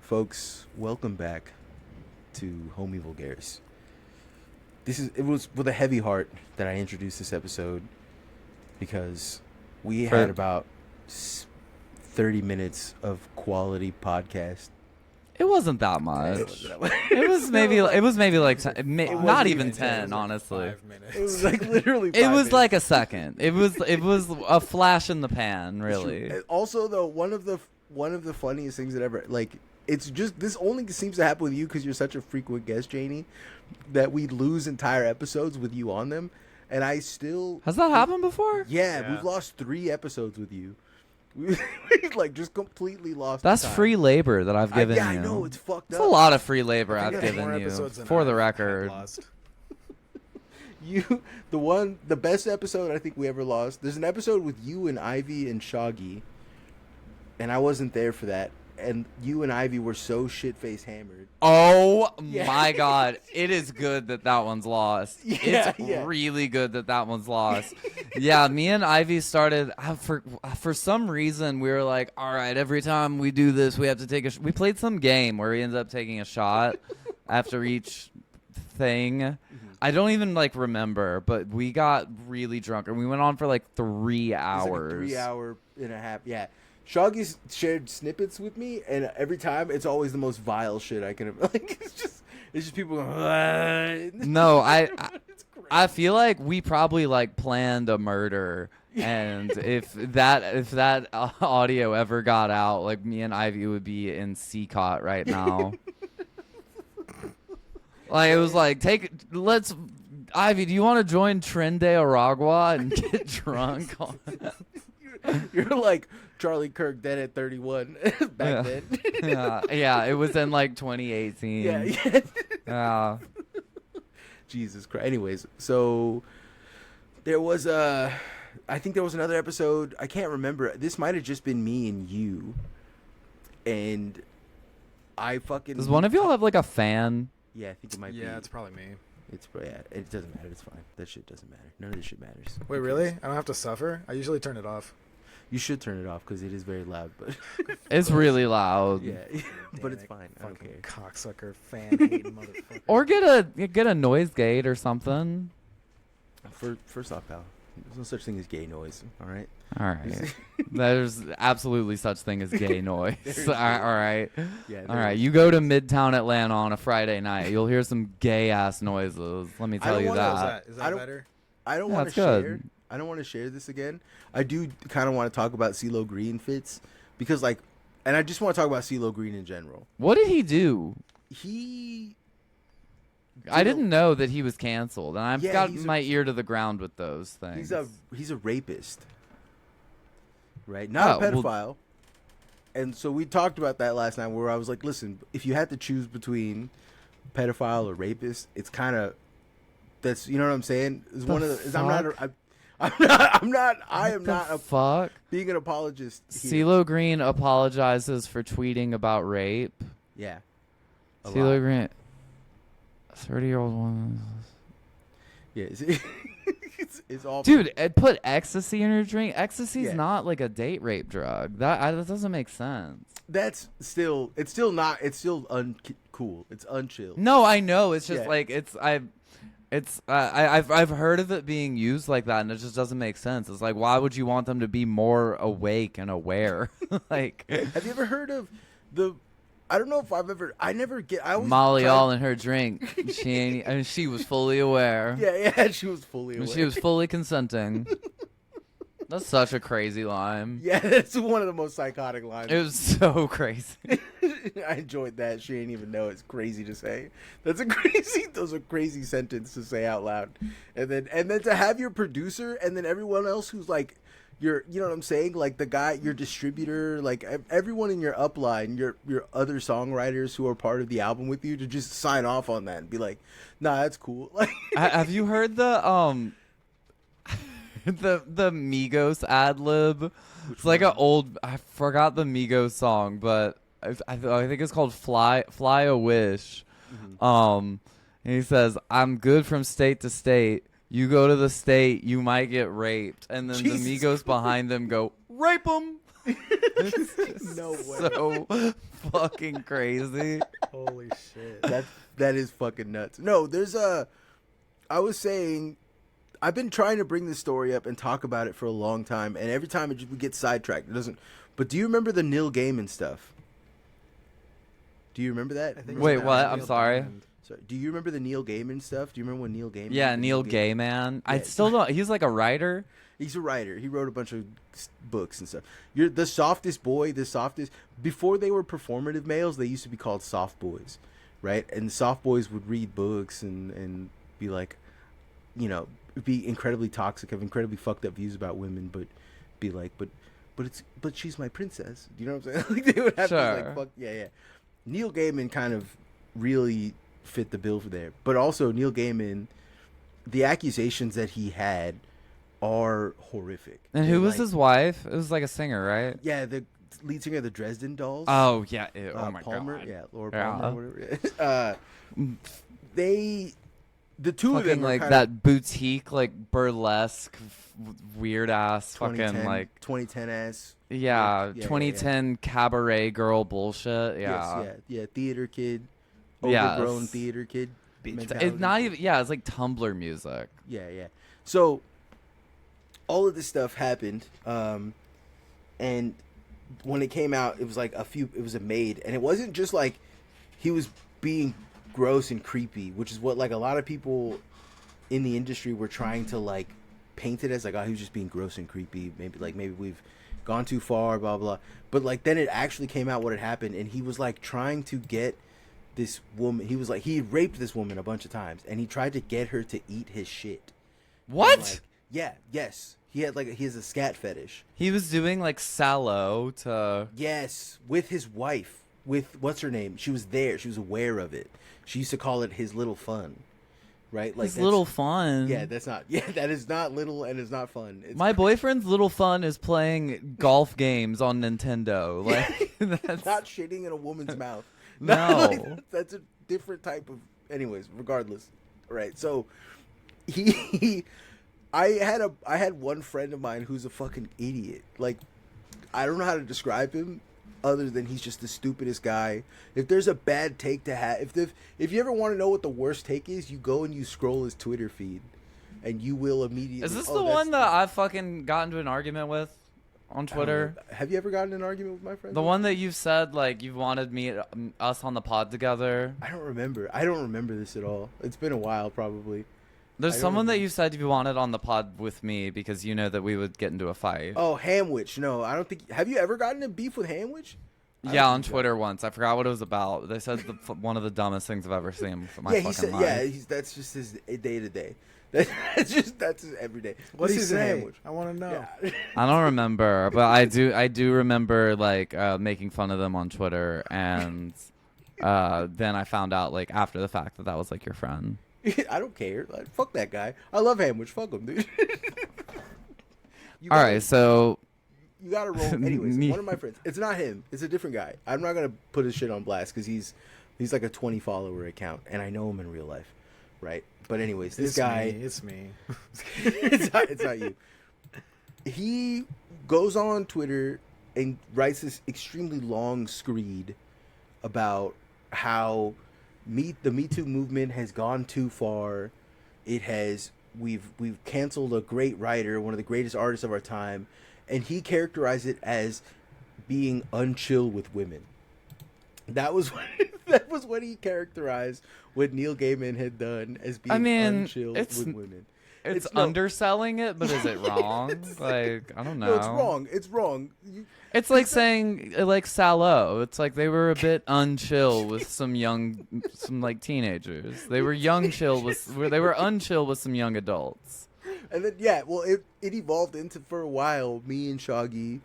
folks, welcome back to HomieVulgaris. It was with a heavy heart that I introduced this episode because we had about 30 minutes of quality podcast. It wasn't that much. It was maybe like not even 10, honestly. 5 minutes. It was like literally 5 It was minutes. like a second. It was a flash in the pan, really. Also, though, one of the funniest things that ever, like, it's just, this only seems to happen with you because you're such a frequent guest, Janie, that we lose entire episodes with you on them. And I still... Has that happened before? Yeah, we've lost 3 episodes with you. We like just completely lost. That's time. Free labor that I've given you. I know, it's fucked up. It's a lot of free labor I've more given you. episodes than For the I've record. lost. The best episode I think we ever lost. There's an episode with you and Ivy and Shaggy, and I wasn't there for that. And you and Ivy were so shit-faced hammered. Oh Yeah. my God! It is good that that one's lost. It's Yeah. really good that that one's lost. Yeah, me and Ivy started for some reason we were like, all right, every time we do this, we have to take we played some game where we ended up taking a shot after each thing. I don't even remember, but we got really drunk and we went on for 3 hours. It was 3 hour and a half. Yeah. Shaggy's shared snippets with me, and every time it's always the most vile shit I can. It's just people going. No, It's great. I feel like we probably planned a murder, and if that audio ever got out, me and Ivy would be in CCOT right now. It was Ivy, do you want to join Tren de Aragua and get drunk? You're like Charlie Kirk dead at 31 back then. yeah, it was in 2018. Yeah. Yeah. Jesus Christ. Anyways, so there was I think there was another episode. I can't remember. This might have just been me and you. And I fucking. Does one of y'all have a fan? Yeah, I think it might be. Yeah, it's probably me. It doesn't matter. It's fine. That shit doesn't matter. None of this shit matters. Wait, really? I don't have to suffer? I usually turn it off. You should turn it off because it is very loud. But It's really loud. yeah, but it's Damn it, fine. I don't Fucking care. cocksucker, fan-hating motherfucker. Or get a noise gate or something. First off, pal, there's no such thing as gay noise. All right. All right. There's absolutely such thing as gay noise. All right. Yeah. All right. You go to Midtown Atlanta on a Friday night, you'll hear some gay ass noises. Let me tell you that. Is I that don't- better? I don't Yeah, want to it's good. share. I don't want to share this again. I do kind of want to talk about CeeLo Green fits because, and I just want to talk about CeeLo Green in general. What did he do? He. I didn't know that he was canceled, and I've Yeah, got he's my ear to the ground with those things. He's a rapist, right? Not a Oh, well- pedophile. And so we talked about that last night, where I was like, "Listen, if you had to choose between pedophile or rapist, it's kind of that's you know what I'm saying. It's The one of the. fuck? I am not Fuck. being an apologist. Here. CeeLo Green apologizes for tweeting about rape. Yeah. A CeeLo lot. Green, 30-year-old woman. Yeah, it's all. Dude, put ecstasy in your drink. Ecstasy's Yeah. not a date rape drug. That doesn't make sense. That's still. It's still not. It's still uncool. It's unchill. No, I know. It's just Yeah. I've heard of it being used like that, and it just doesn't make sense. It's why would you want them to be more awake and aware? Have you ever heard of the? I don't know if I've ever. I never get. I always Molly try- all in her drink. She was fully aware. Yeah, she was fully aware. She was fully consenting. That's such a crazy line. Yeah, that's one of the most psychotic lines. It was so crazy. I enjoyed that. She didn't even know it's crazy to say. Those are crazy sentence to say out loud. And then to have your producer and then everyone else who's you know what I'm saying? The guy, your distributor, everyone in your upline, your other songwriters who are part of the album with you to just sign off on that and be like, nah, that's cool. Have you heard the the Migos ad lib? It's an old. I forgot the Migos song, but I think it's called "Fly a Wish." Mm-hmm. And he says, "I'm good from state to state. You go to the state, you might get raped." And then Jesus the Migos behind them go, "Rape them." It's just No way. so fucking crazy. Holy shit. That is fucking nuts. No, I was saying, I've been trying to bring this story up and talk about it for a long time, and every time we get sidetracked. It doesn't. But do you remember the Neil Gaiman stuff? Do you remember that? I think Wait, it's what? Neil I'm sorry. Diamond. Sorry, do you remember the Neil Gaiman stuff? Do you remember when Neil Gaiman? Yeah, the Neil Gaiman. I still don't. He's like a writer. He's a writer. He wrote a bunch of books and stuff. You're the softest boy, the softest. Before they were performative males, they used to be called soft boys, right? And soft boys would read books and be like, you know, be incredibly toxic, have incredibly fucked up views about women, but be like, but she's my princess. Do you know what I'm saying? Like they would have to like, fuck, yeah. Neil Gaiman kind of really fit the bill for there, but also Neil Gaiman, the accusations that he had are horrific. And who was his wife? It was like a singer, right? Yeah, the lead singer of the Dresden Dolls. Oh yeah. Oh my Palmer, god. yeah, Laura Yeah. Palmer, whatever. The two Fucking of them are like kinda that boutique, like burlesque, weird ass, fucking 2010 like 2010 ass. yeah, Yeah, 2010 cabaret girl bullshit. Yeah. Yes, yeah, theater kid, Yes. overgrown theater kid. mentality. It's not even. Yeah, it's like Tumblr music. Yeah. So all of this stuff happened, and when it came out, it was like it was a maid, and it wasn't just like he was being gross and creepy, which is what like a lot of people in the industry were trying to like paint it as, like, oh, he was just being gross and creepy. Maybe we've gone too far, blah blah. But like then it actually came out what had happened, and he was like trying to get this woman. He was like he raped this woman a bunch of times, and he tried to get her to eat his shit. What? Like, yes. He has a scat fetish. He was doing like Sallow to. Yes, with his wife. With what's her name? She was there. She was aware of it. She used to call it his little fun, right? Like It's little fun. Yeah, that's not. Yeah, that is not little, and it's not fun. It's My boyfriend's little fun is playing golf games on Nintendo. Like that's not shitting in a woman's mouth. No. Like, that's a different type of. Anyways, regardless, right? So I had one friend of mine who's a fucking idiot. Like, I don't know how to describe him other than he's just the stupidest guy. If there's a bad take to have, if you ever want to know what the worst take is, you go and you scroll his Twitter feed, and you will immediately. Is this the one that I fucking got into an argument with on Twitter? Have you ever gotten in an argument with my friend? The one that you've said like you wanted us on the pod together. I don't remember this at all. It's been a while, probably. There's someone that you said you wanted on the pod with me because you know that we would get into a fight. Oh, Hamwich. No, I don't think. Have you ever gotten in beef with Hamwich? Yeah, on Twitter once. I forgot what it was about. They said one of the dumbest things I've ever seen for my fucking life. Yeah, that's just his day to day. That's his everyday. What did he say? Hamwich. I want to know. Yeah. I don't remember, but I do remember like making fun of them on Twitter, and then I found out like after the fact that was like your friend. I don't care. Like, fuck that guy. I love Hamwich. Fuck him, dude. All right, so you gotta roll. Anyways, one of my friends. It's not him. It's a different guy. I'm not gonna put his shit on blast because he's like a 20 follower account, and I know him in real life, right? But anyways, this guy. It's me. It's not you. He goes on Twitter and writes this extremely long screed about how the Me Too movement has gone too far. We've canceled a great writer, one of the greatest artists of our time, and he characterized it as being unchill with women. That was what he characterized what Neil Gaiman had done as being unchill with women. It's underselling it, but is it wrong? Like, I don't know. No, it's wrong. It's like saying like Sallow. It's like they were a bit unchill with some like teenagers. They were unchill with some young adults. And then it evolved into, for a while, me and Shaggy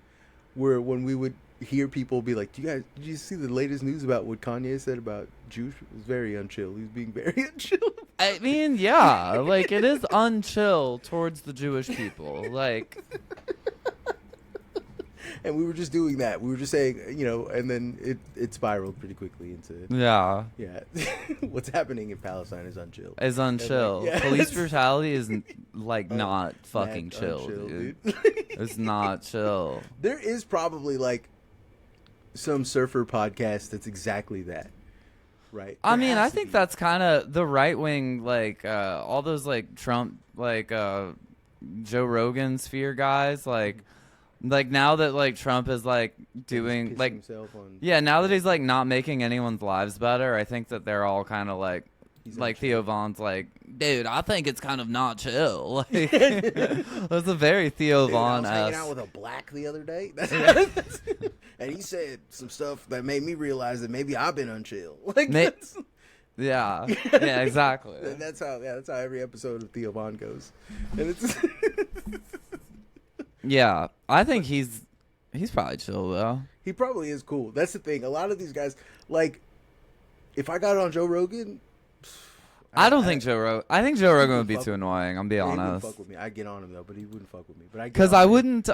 were, when we would hear people be like, did you see the latest news about what Kanye said about Jews? It was very unchill. He was being very unchill. I mean, yeah, like it is unchill towards the Jewish people. Like And we were just doing that. We were just saying, and then it spiraled pretty quickly into Yeah. what's happening in Palestine is unchill. Is unchill. Yeah. Police brutality is not fucking Mad chill, unchill, dude. It's not chill. There is probably like some surfer podcast that's exactly that. Right. I There mean, has I to think be. that's kind of the right wing, like all those like Trump, like Joe Rogan sphere guys, like now that like Trump is like doing Pissing like himself on, now that he's like not making anyone's lives better, I think that they're all kind of like he's like unchill. Theo Vaughn's like, dude, I think it's kind of not chill. Like, that's a very Theo Dude, I Vaughn was hanging out with a black the other day, and he said some stuff that made me realize that maybe I've been unchill. Like, yeah, exactly. and that's how every episode of Theo Vaughn goes. And it's Yeah, I think he's probably chill though. he probably is cool. That's the thing. A lot of these guys, like, if I got on Joe Rogan, I think Joe Rogan would be fuck too with me. annoying. I'm be he wouldn't honest. fuck with me. I'd get on him though, but he wouldn't fuck with me. But Because I wouldn't.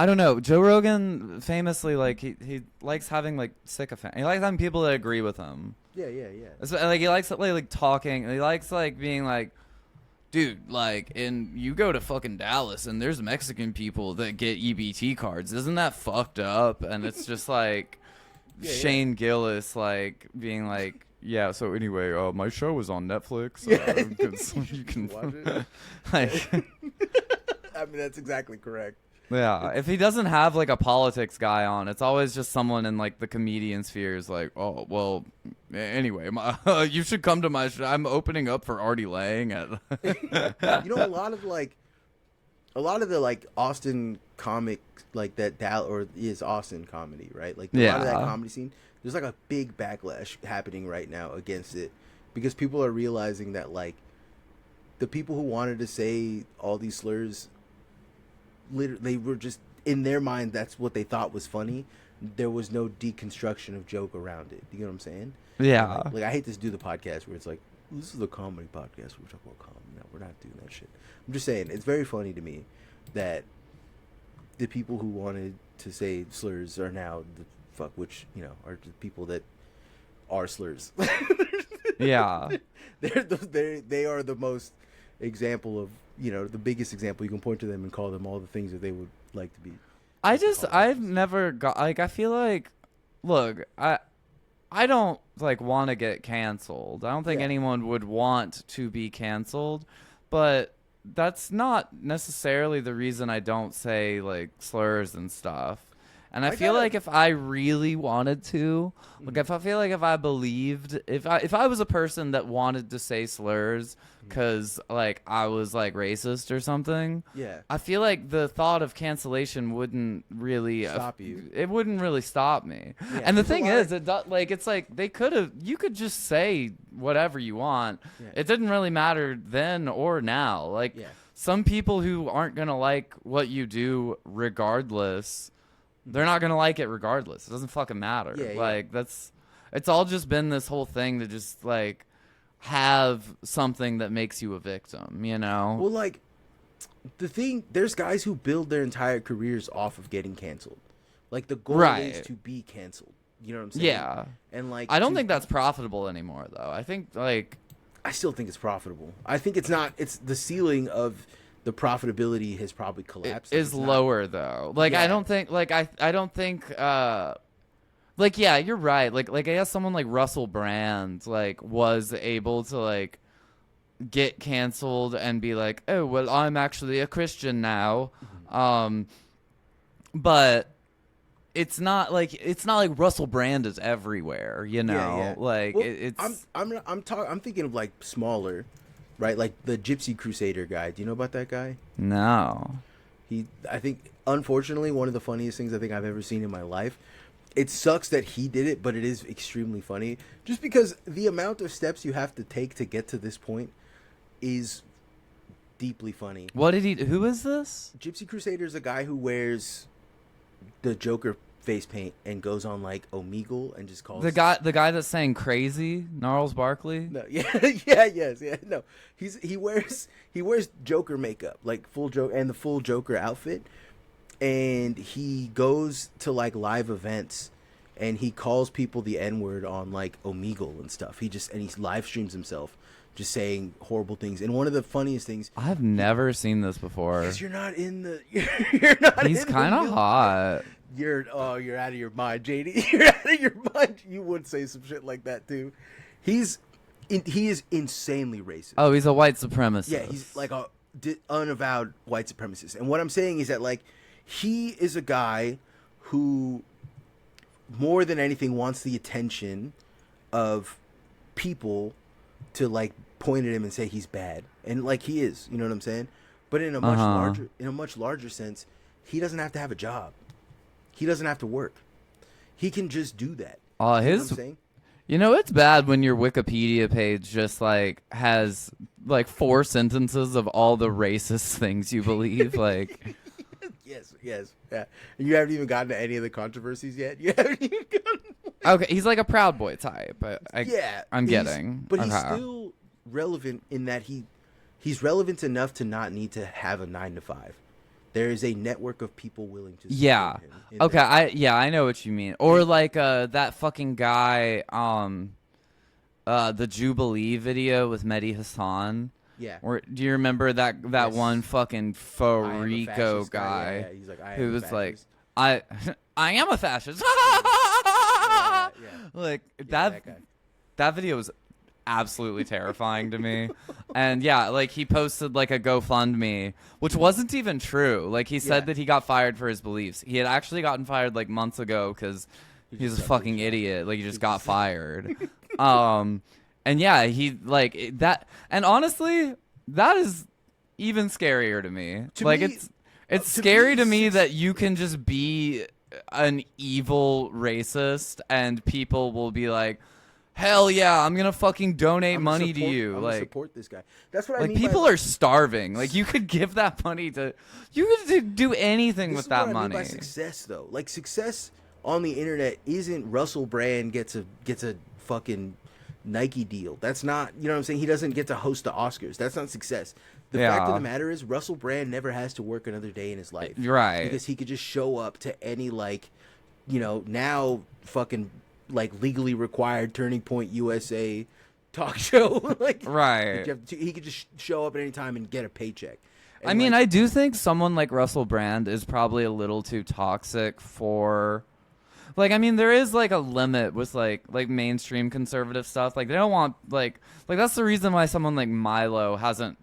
I don't know. Joe Rogan famously like he likes having like sycophant. He likes having people that agree with him. Yeah. It's, like he likes like talking. He likes like being like, dude, like, and you go to fucking Dallas and there's Mexican people that get EBT cards. Isn't that fucked up? And it's just like Yeah. Shane Gillis like being like, yeah. So anyway, my show was on Netflix. So you can watch it. like, I mean, that's exactly correct. yeah. If he doesn't have like a politics guy on, it's always just someone in like the comedian spheres. Like, oh well. Anyway, you should come to my show. I'm opening up for Artie Lang at. You know, a lot of the like Austin comic, like that or is Austin comedy, right? Like a lot of that Yeah. comedy scene. There's like a big backlash happening right now against it because people are realizing that like the people who wanted to say all these slurs, they were just in their mind. That's what they thought was funny. There was no deconstruction of joke around it. You know what I'm saying? Yeah. Like I hate to do the podcast where it's like, this is a comedy podcast. We're talking about comedy. No, we're not doing that shit. I'm just saying, it's very funny to me that the people who wanted to say slurs are now the fuck, which, are the people that are slurs. Yeah. They are the most example of, the biggest example. You can point to them and call them all the things that they would like to be. I've never got like, I feel like, look, I don't like want to get canceled. I don't think Yeah. anyone would want to be canceled, but that's not necessarily the reason I don't say like slurs and stuff. And I feel like if I really wanted to, like if I feel like if I believed, if I was a person that wanted to say slurs because like I was like racist or something, Yeah. I feel like the thought of cancellation wouldn't really Stop you. It wouldn't really stop me. Yeah, And the there's a thing lot is, it's like you could just say whatever you want. Yeah. It didn't really matter then or now. Like Yeah. some people who aren't gonna like what you do regardless, they're not gonna like it regardless. It doesn't fucking matter. Yeah, yeah. Like it's all just been this whole thing to just like have something that makes you a victim, Well, like, there's guys who build their entire careers off of getting canceled. Like, the goal Right. is to be canceled. You know what I'm saying? Yeah. And, like, I don't think that's profitable anymore, though. I think, like... I still think it's profitable. I think it's not. It's the ceiling of the profitability has probably collapsed. is It's not- lower, though. Like, I Yeah. don't think... Like, I don't think... Like, yeah, you're right. Like I guess someone like Russell Brand, like, was able to, like, get canceled and be like, oh, well, I'm actually a Christian now. But... It's not like Russell Brand is everywhere, Yeah. Like Well, it's. I'm thinking of like smaller, right? Like the Gypsy Crusader guy. Do you know about that guy? No. I think, unfortunately, one of the funniest things I think I've ever seen in my life. It sucks that he did it, but it is extremely funny. Just because the amount of steps you have to take to get to this point is deeply funny. What did he? Who is this? Gypsy Crusader is a guy who wears the Joker face paint and goes on like Omegle and just calls The guy that's saying crazy, Gnarls Barkley. No, yeah, no. He wears Joker makeup, like full Joker and the full Joker outfit, and he goes to like live events, and he calls people the N-word on like Omegle and stuff. He live streams himself just saying horrible things. And one of the funniest things, I've never seen this before. because you're not in the you're not He's kind of hot. You're out of your mind, JD. You're out of your mind. You would say some shit like that too. He is insanely racist. Oh, he's a white supremacist. Yeah, he's like a unavowed white supremacist. And what I'm saying is that like he is a guy who more than anything wants the attention of people to like point at him and say he's bad. And like he is, you know what I'm saying? But in a much larger sense, he doesn't have to have a job. He doesn't have to work. He can just do that. You know what I'm saying? You know, it's bad when your Wikipedia page just like has like 4 sentences of all the racist things you believe. Like, yes, yeah. And you haven't even gotten to any of the controversies yet. You haven't even gotten. Okay, he's like a Proud Boy type. I'm he's okay. still relevant in that he's relevant enough to not need to have a 9 to 5. There is a network of people willing to support him. Okay, I know what you mean. Or like that fucking guy, the Jubilee video with Mehdi Hassan. Yeah. Or do you remember that Yes. one fucking faux Rico guy? Yeah, he's like, who was like, I am a fascist. yeah. Like that guy. that video was absolutely terrifying to me. And yeah, like he posted like a GoFundMe, which wasn't even true. Like he said that he got fired for his beliefs. He had actually gotten fired like months ago because he's a fucking idiot. Like he just got fired. And yeah, he like that. And honestly, that is even scarier to me. It's scary to me that you can just be an evil racist and people will be like, hell yeah, I'm gonna fucking donate money to you. I'm like, support this guy. That's what I like mean. People are starving. Like, you could give that money to. You could do anything with that money. By success, though, like success on the internet isn't Russell Brand gets a fucking Nike deal. That's not. You know what I'm saying? He doesn't get to host the Oscars. That's not success. The fact of the matter is, Russell Brand never has to work another day in his life, right? Because he could just show up to any now fucking. Like legally required Turning Point USA talk show. Like, right. He could just show up at any time and get a paycheck. And I mean, I do think someone like Russell Brand is probably a little too toxic for. Like, I mean, there is like a limit with like mainstream conservative stuff. Like, they don't want like that's the reason why someone like Milo hasn't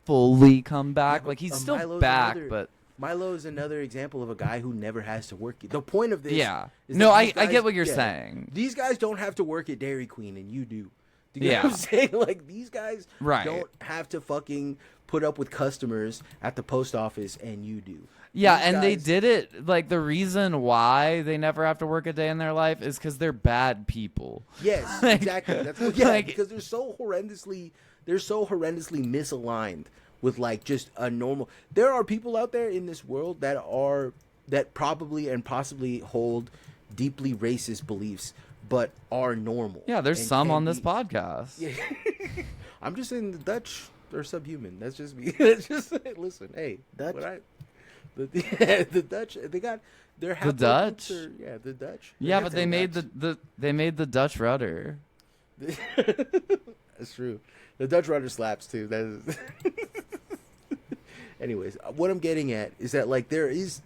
fully come back. Like, he's still Milo's back, but. Milo is another example of a guy who never has to work. The point of this, is no, I get what you're saying. These guys don't have to work at Dairy Queen, and you do. Do you know what I'm saying? Like, these guys don't have to fucking put up with customers at the post office, and you do. Yeah, and they did it. Like, the reason why they never have to work a day in their life is because they're bad people. Yes, exactly. That's because they're so horrendously misaligned with like just a normal. There are people out there in this world that probably and possibly hold deeply racist beliefs, but are normal. Yeah, there's some on this podcast. Yeah. I'm just saying the Dutch are subhuman. That's just me. That's just listen. Hey, Dutch. The Dutch. They got their the Dutch. The Dutch. Yeah, but they made the Dutch rudder. That's true. The Dutch rudder slaps too. That is. Anyways, what I'm getting at is that like there is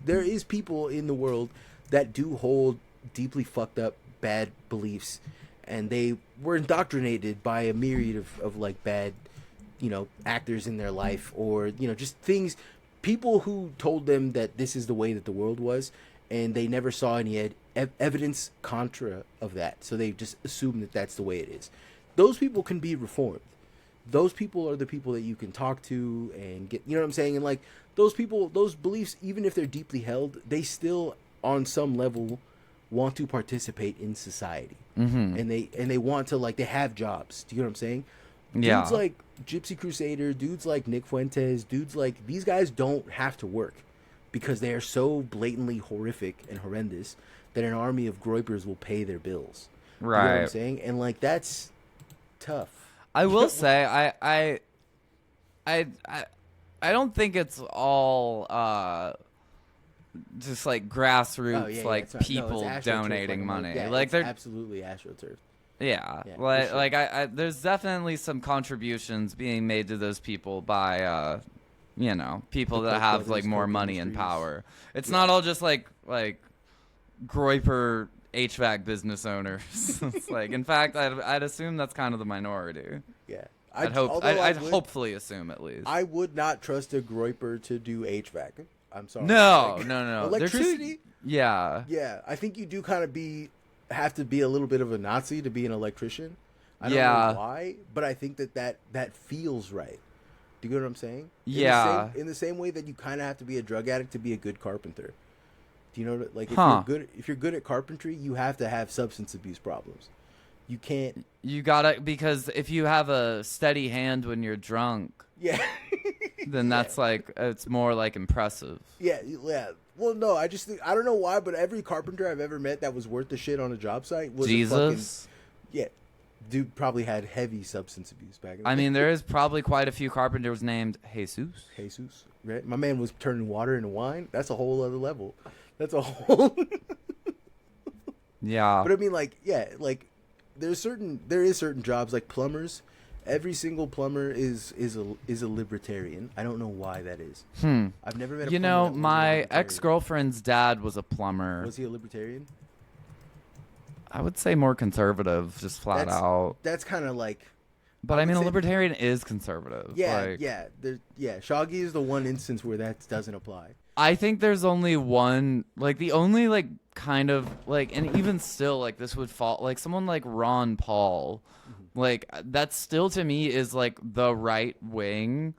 people in the world that do hold deeply fucked up bad beliefs, and they were indoctrinated by a myriad of like bad, actors in their life, or just things, people who told them that this is the way that the world was, and they never saw any evidence contra of that, so they just assume that that's the way it is. Those people can be reformed. Those people are the people that you can talk to and get, you know what I'm saying? And like those people, those beliefs, even if they're deeply held, they still on some level want to participate in society. Mm-hmm. And they want to, like, they have jobs. Do you know what I'm saying? Yeah. Dudes like Gypsy Crusader, dudes like Nick Fuentes, dudes like, these guys don't have to work because they are so blatantly horrific and horrendous that an army of groypers will pay their bills. Right. You know what I'm saying? And like, that's tough. I will say, I don't think it's all just like grassroots, it's not- people it's AstroTurf, donating like, money. Yeah, like it's they're absolutely AstroTurf. Yeah, Yeah, for like sure. I there's definitely some contributions being made to those people by people The that Koch have brothers, like more Koch money and Industries. power. It's Yeah. not all just like Groyper HVAC business owners. It's like, in fact, I'd assume that's kind of the minority. Yeah, I'd would- hopefully assume at least. I would not trust a Groyper to do HVAC. I'm sorry. No, Like, no. They're too- Electricity. yeah. Yeah, I think you do kind of have to be a little bit of a Nazi to be an electrician. I don't Yeah. know why, but I think that feels right. Do you get what I'm saying? Yeah. In the same way that you kind of have to be a drug addict to be a good carpenter. Do you know, like, Huh. if you're good at carpentry, you have to have substance abuse problems. You can't. You gotta, because if you have a steady hand when you're drunk, Yeah. then that's like, it's more like impressive. Yeah. Well, no, I just think, I don't know why, but every carpenter I've ever met that was worth the shit on a job site was Jesus. yeah. Dude probably had heavy substance abuse back in the I day. mean, there is probably quite a few carpenters named Jesus. Jesus, right? My man was turning water into wine. That's a whole other level. That's a whole. Yeah. But I mean, like, yeah, like there is certain jobs like plumbers. Every single plumber is a libertarian. I don't know why that is. I've never met a plumber. You know, that wasn't a my libertarian. ex-girlfriend's dad was a plumber. Was he a libertarian? I would say more conservative, just flat out. That's kind of like. But I I mean, would a say- libertarian is conservative. Yeah, Like, yeah, Shoggy is the one instance where that doesn't apply. I think there's only one, like the only like kind of like, and even still, like this would fall, like someone like Ron Paul, like that still to me is like the right wing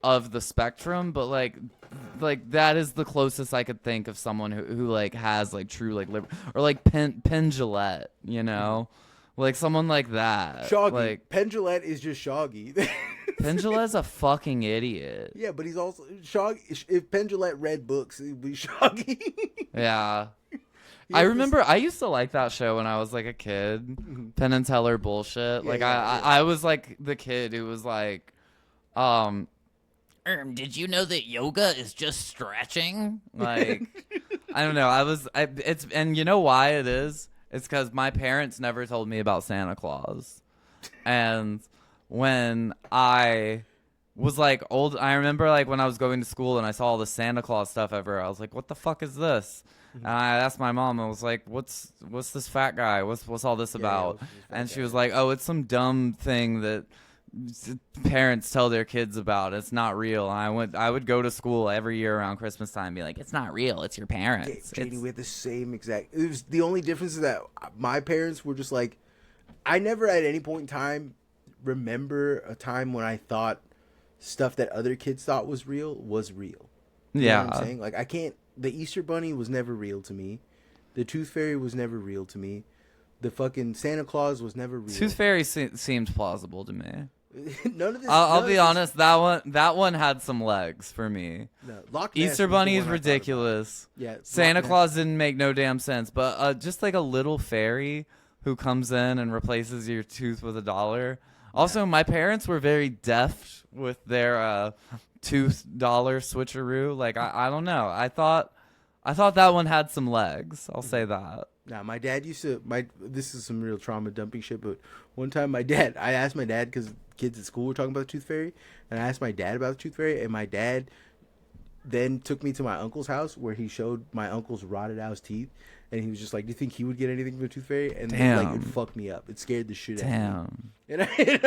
of the spectrum, but like that is the closest I could think of someone who like has like true like or like Penn Jillette, you know, like someone like that. Shoggy, like Penn Jillette is just Shoggy. Penn Jillette's a fucking idiot. Yeah, but he's also Shoggy. If Penn Jillette read books, he'd be Shoggy. Yeah. He I has remember I used to like that show when I was like a kid. Penn and Teller bullshit. Yeah, Like yeah. I was like the kid who was like, did you know that yoga is just stretching? Like, I don't know. And you know why it is? It's because my parents never told me about Santa Claus. And when I was like old, I remember like when I was going to school and I saw all the Santa Claus stuff everywhere. I was like, what the fuck is this? And I asked my mom, I was like, what's this fat guy? What's all this about? what's this fat And she guy? was like, oh, it's some dumb thing that parents tell their kids about. It's not real. And I would go to school every year around Christmas time and be like, it's not real. It's your parents. Janie, It's- we had the same exact. It was the only difference is that my parents were just like, I never at any point in time remember a time when I thought stuff that other kids thought was real was real. You know what I'm saying? Like I can't. The Easter Bunny was never real to me. The Tooth Fairy was never real to me. The fucking Santa Claus was never real. Tooth Fairy seems plausible to me. None of this. I'll none be of honest. That one had some legs for me. This, no, Loch Ness Easter was the Bunny one is I thought about. ridiculous. Yeah, Santa Loch Ness. Claus didn't make no damn sense. But just like a little fairy who comes in and replaces your tooth with $1. Also, my parents were very deft with their tooth dollar switcheroo. Like I don't know. I thought that one had some legs. I'll say that. Now, my dad used to. This is some real trauma dumping shit. But one time, I asked my dad because kids at school were talking about the Tooth Fairy, and I asked my dad about the Tooth Fairy, and my dad then took me to my uncle's house where he showed my uncle's rotted out teeth, and he was just like, "Do you think he would get anything from the Tooth Fairy?" And then, like, it Damn. fucked me up. It scared the shit out of me. Damn. And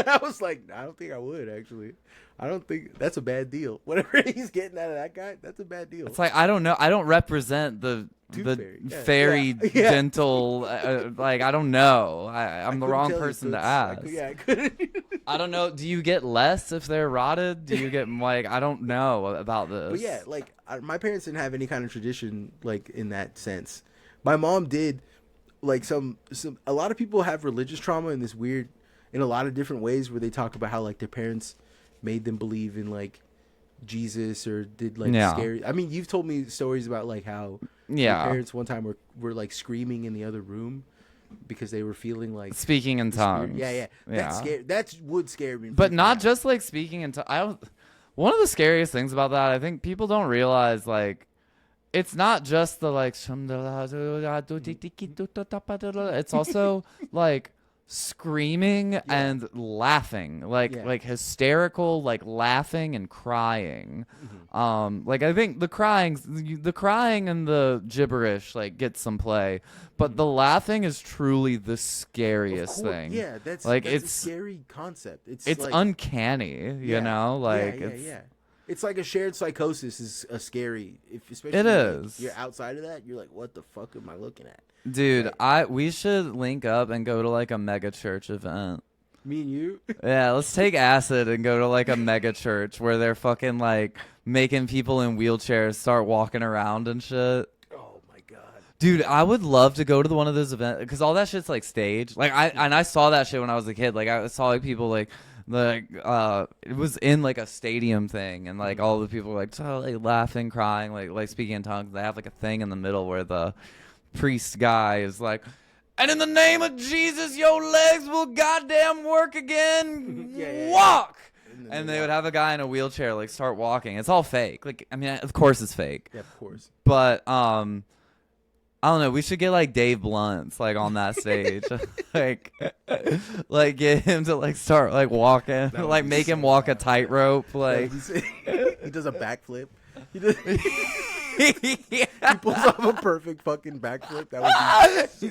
I was like, I don't think I would actually. I don't think that's a bad deal. Whatever he's getting out of that guy, that's a bad deal. It's like I don't know. I don't represent the Tooth Fairy. Yeah. fairy Yeah. dental. Like I don't know. I'm the couldn't wrong tell you, person to Toots. ask. Yeah, I couldn't. I don't know. Do you get less if they're rotted? Do you get like I don't know about this. But yeah, like my parents didn't have any kind of tradition like in that sense. My mom did. Like a lot of people have religious trauma in this weird, in a lot of different ways where they talk about how like their parents made them believe in like Jesus or did like scary. I mean, you've told me stories about like how your parents one time were like screaming in the other room because they were feeling like speaking in tongues. Yeah. That's scary. That would scare me. But not just like speaking in tongues. One of the scariest things about that, I think people don't realize like it's not just the like. It's also like screaming and laughing, like hysterical, like laughing and crying. Like I think the crying and the gibberish like get some play, but the laughing is truly the scariest thing. Yeah, that's it's a scary concept. It's like, uncanny, you know, like It's like a shared psychosis is a scary, especially it is. You're outside of that, you're like, what the fuck am I looking at? Dude, Right. we should link up and go to like a mega church event. Me and you? Yeah, let's take acid and go to like a mega church where they're fucking like making people in wheelchairs start walking around and shit. Oh my god. Dude, I would love to go to one of those events because all that shit's like staged. Like I saw that shit when I was a kid. Like I saw like people like it was in like a stadium thing, and like all the people were like, laughing, crying, like speaking in tongues. They have like a thing in the middle where the priest guy is like, and in the name of Jesus, your legs will goddamn work again. Walk. And they would have a guy in a wheelchair like start walking. It's all fake. Like, I mean, of course it's fake. Yeah, of course. But I don't know. We should get like Dave Blunt's like on that stage, like get him to like start like walking, like make him walk a tightrope. Like he does a backflip. He pulls off a perfect fucking backflip. That would be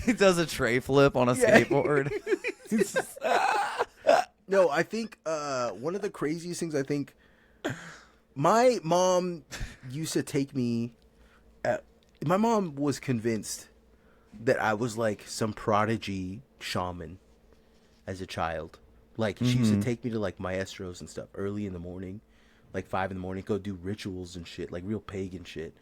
he does a tray flip on a skateboard. No, I think one of the craziest things, I think my mom used to take me. My mom was convinced that I was like some prodigy shaman as a child. Like she used to take me to like maestros and stuff early in the morning, like 5 a.m, go do rituals and shit, like real pagan shit,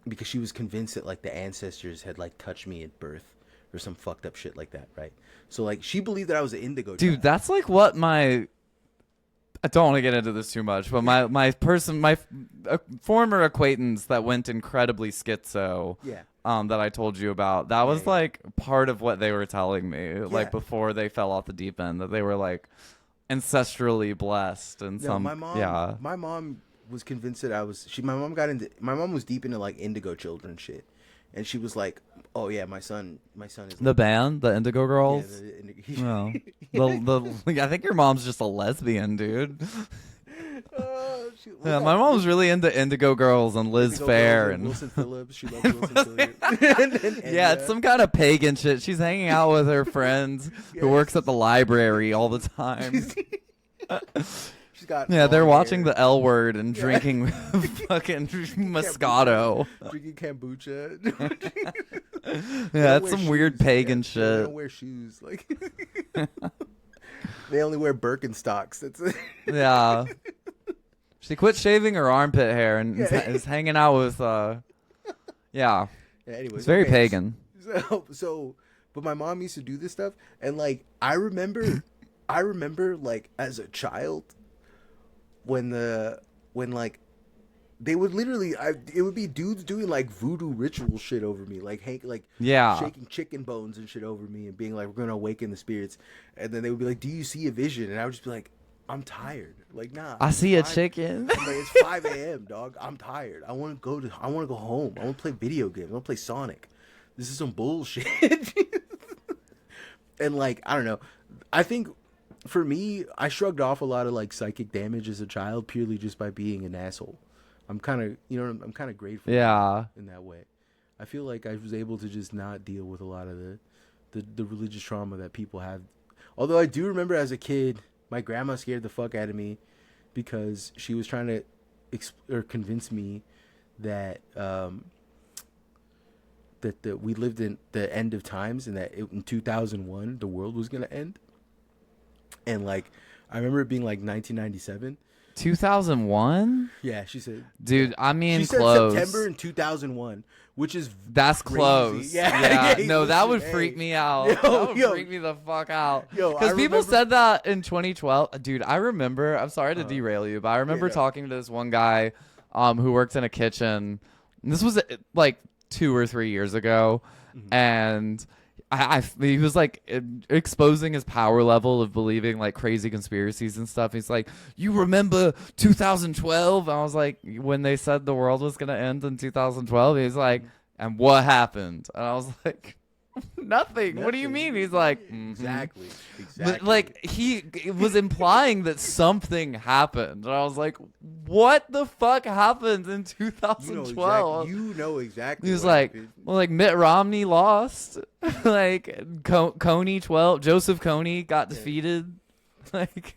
because she was convinced that like the ancestors had like touched me at birth or some fucked up shit like that, right? So like she believed that I was an indigo Dude, child. that's like what I don't want to get into this too much, but my former acquaintance that went incredibly schizo, that I told you about, that was like part of what they were telling me, like before they fell off the deep end, that they were like ancestrally blessed and my mom was convinced that I was. My mom was deep into like indigo children shit, and she was like, "Oh yeah, my son is the band, the Indigo Girls." Yeah, I think your mom's just a lesbian, dude. My mom's really into Indigo Girls and Liz Phair and Wilson Phillips. She loves Wilson Phillips. Yeah, it's some kind of pagan shit. She's hanging out with her friends who works at the library all the time. She's got they're watching the L Word and drinking fucking Moscato. Drinking kombucha. It's some weird pagan shit. They don't wear shoes. Like they only wear Birkenstocks. That's it. Yeah. She quit shaving her armpit hair and is hanging out with Anyways, it's very pagan. But my mom used to do this stuff, and like I remember like as a child when like they would literally it would be dudes doing like voodoo ritual shit over me, like shaking chicken bones and shit over me and being like, we're gonna awaken the spirits, and then they would be like, do you see a vision? And I would just be like, I'm tired. Like, nah. I see a chicken. I'm like, it's 5 a.m, dog. I'm tired. I want to go home. I want to play video games. I want to play Sonic. This is some bullshit. And like, I don't know. I think for me, I shrugged off a lot of like psychic damage as a child purely just by being an asshole. I'm kind of grateful. Yeah. In that way, I feel like I was able to just not deal with a lot of the religious trauma that people have. Although I do remember as a kid, my grandma scared the fuck out of me because she was trying to convince me that that we lived in the end of times and that in 2001 the world was gonna end. And like I remember it being like 1997. 2001? Yeah, she said. Dude, I mean, she close. said September in 2001, which is that's crazy. Close. Yeah. No, that would freak me out. That would freak me the fuck out. Because people said that in 2012. Dude, I remember. I'm sorry to derail you, but I remember talking to this one guy, who worked in a kitchen. And this was like 2 or 3 years ago, and he was like exposing his power level of believing like crazy conspiracies and stuff. He's like, you remember 2012? I was like, when they said the world was gonna end in 2012. He's like, and what happened? And I was like, nothing. What do you mean? He's like, Exactly. But like he was implying that something happened, and I was like, "What the fuck happened in 2012?" You know exactly. He was what like, happened. "Well, like Mitt Romney lost, like Coney 12, Joseph Coney got defeated, like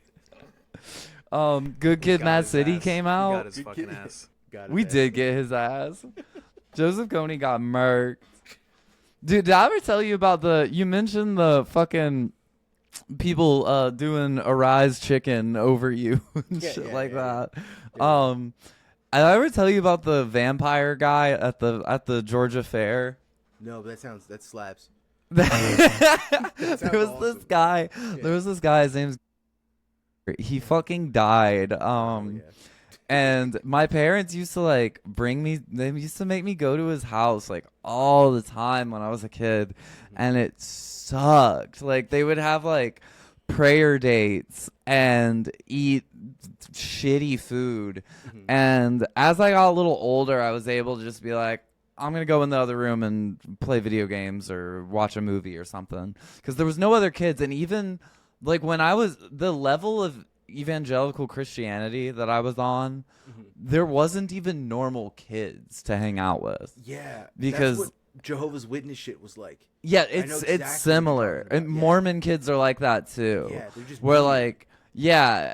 Good Kid, got Mad his City ass. came He out. got his Good fucking kid. ass. Got We it, did get his ass. Joseph Coney got murked." Dude, did I ever tell you about you mentioned the fucking people doing Arise chicken over you and Yeah, shit yeah, like yeah, that. yeah. Did I ever tell you about the vampire guy at the Georgia Fair? No, but that slaps. there sounds was this awesome. guy. Yeah. There was this guy. His name's. He fucking died. Oh, yeah. And my parents used to like bring me. They used to make me go to his house like all the time when I was a kid, and it sucked. Like they would have like prayer dates and eat shitty food. And as I got a little older, I was able to just be like, I'm gonna go in the other room and play video games or watch a movie or something, because there was no other kids. And even like when I was the level of evangelical Christianity that I was on, there wasn't even normal kids to hang out with. Yeah, Because- that's what Jehovah's Witness shit was like. Yeah, know it's exactly what similar. you're talking And about, yeah. Mormon kids are like that too. Yeah, they're just where mean. like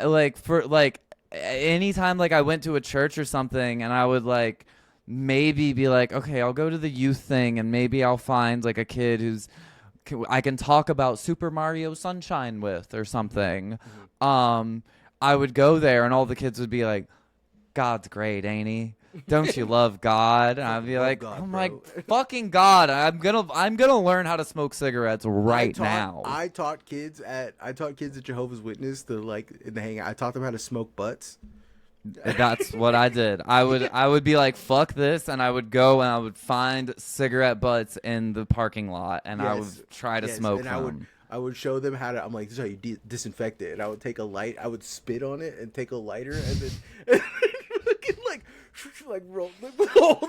like for like anytime like I went to a church or something, and I would like maybe be like, okay, I'll go to the youth thing, and maybe I'll find like a kid who's I can talk about Super Mario Sunshine with or something. I would go there, and all the kids would be like, God's great, ain't he? Don't you love God? And I'd be love like, God, oh bro. my fucking God, I'm gonna learn how to smoke cigarettes right now. I taught kids at Jehovah's Witness to like in the hangout. I taught them how to smoke butts. That's what I did. I would be like, fuck this, and I would go and I would find cigarette butts in the parking lot, and I Yes, would try to yes, smoke and them. I would show them how to. I'm like, this is how you disinfect it. And I would take a light. I would spit on it and take a lighter and then like roll,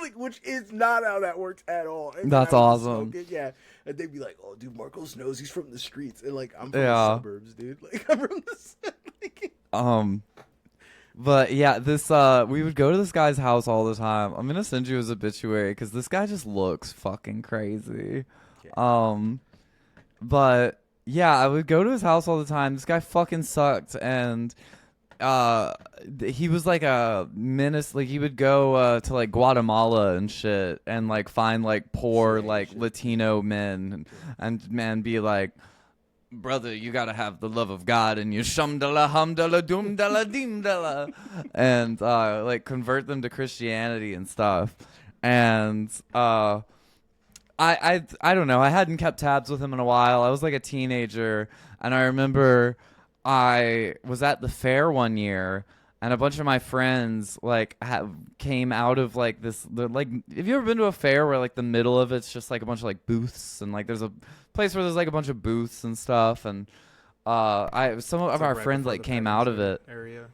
like, which is not how that works at all. And then That's I would awesome. smoke it, yeah, and they'd be like, "Oh, dude, Marcos knows he's from the streets," and like I'm from Yeah. the suburbs, dude. Like I'm from the like, But yeah, this we would go to this guy's house all the time. I'm gonna send you his obituary because this guy just looks fucking crazy. Okay. But yeah, I would go to his house all the time. This guy fucking sucked, and he was like a menace. Like he would go to like Guatemala and shit, and like find like poor Slave like shit. Latino men, and man be like, brother, you gotta have the love of God in you, shumdala humdala doomdala deemdala, and like convert them to Christianity and stuff. And I don't know. I hadn't kept tabs with him in a while. I was like a teenager, and I remember I was at the fair one year, and a bunch of my friends like came out of like this. Like, have you ever been to a fair where like the middle of it's just like a bunch of like booths, and like there's a place where there's like a bunch of booths and stuff, and some of our right friends before like the came petting out of zoo it. area.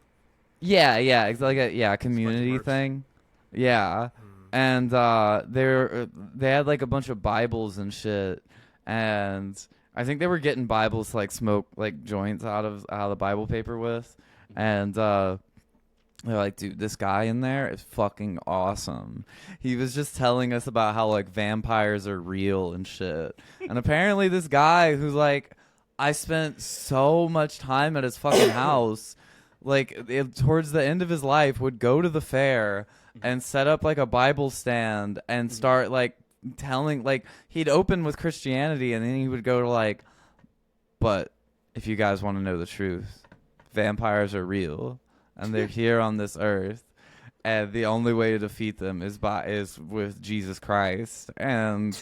Yeah, it's like a community merch. thing. Yeah. And they had like a bunch of Bibles and shit, and I think they were getting Bibles to like smoke like joints out of the Bible paper with, and they're like, dude, this guy in there is fucking awesome. He was just telling us about how like vampires are real and shit, and apparently this guy who's like, I spent so much time at his fucking house, like towards the end of his life would go to the fair and set up like a Bible stand and start like telling, like he'd open with Christianity, and then he would go to like, but if you guys want to know the truth, vampires are real and they're here on this earth, and the only way to defeat them is with Jesus Christ. And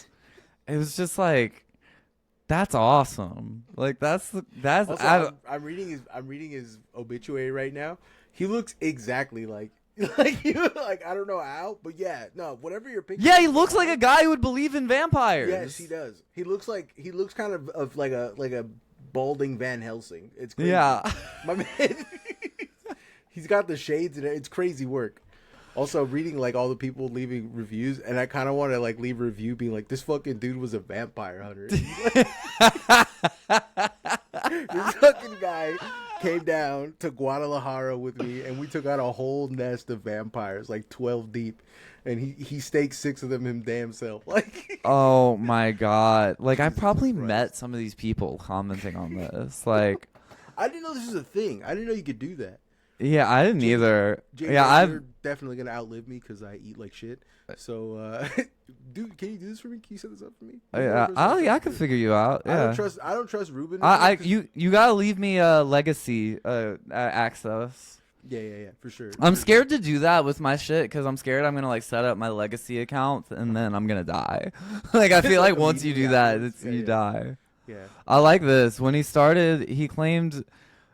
it was just like, that's awesome. Like that's Also, I'm reading his obituary right now. He looks exactly like Like you, like I don't know how, but yeah, no, whatever you're picking. Yeah, he looks like a guy who would believe in vampires. Yes, he does. He looks kind of like a balding Van Helsing. It's crazy. Yeah. My man. He's got the shades and it's crazy work. Also, reading like all the people leaving reviews, and I kind of want to like leave a review being like, "This fucking dude was a vampire hunter." This fucking guy came down to Guadalajara with me, and we took out a whole nest of vampires, like 12 deep, and he staked 6 of them him damn self. Like, Oh my god! Like I probably met some of these people commenting on this. Like, I didn't know this was a thing. I didn't know you could do that. yeah, I didn't either. Janie, Yeah, you're definitely gonna outlive me because I eat like shit. So, dude, can you do this for me? Can you set this up for me? Yeah, I can figure you out. Yeah. I don't trust Ruben. You gotta leave me legacy access. Yeah, for sure. I'm scared to do that with my shit because I'm scared I'm gonna like set up my legacy account and then I'm gonna die. Like I feel like once you do that, you die. Yeah. I like this. When he started, he claimed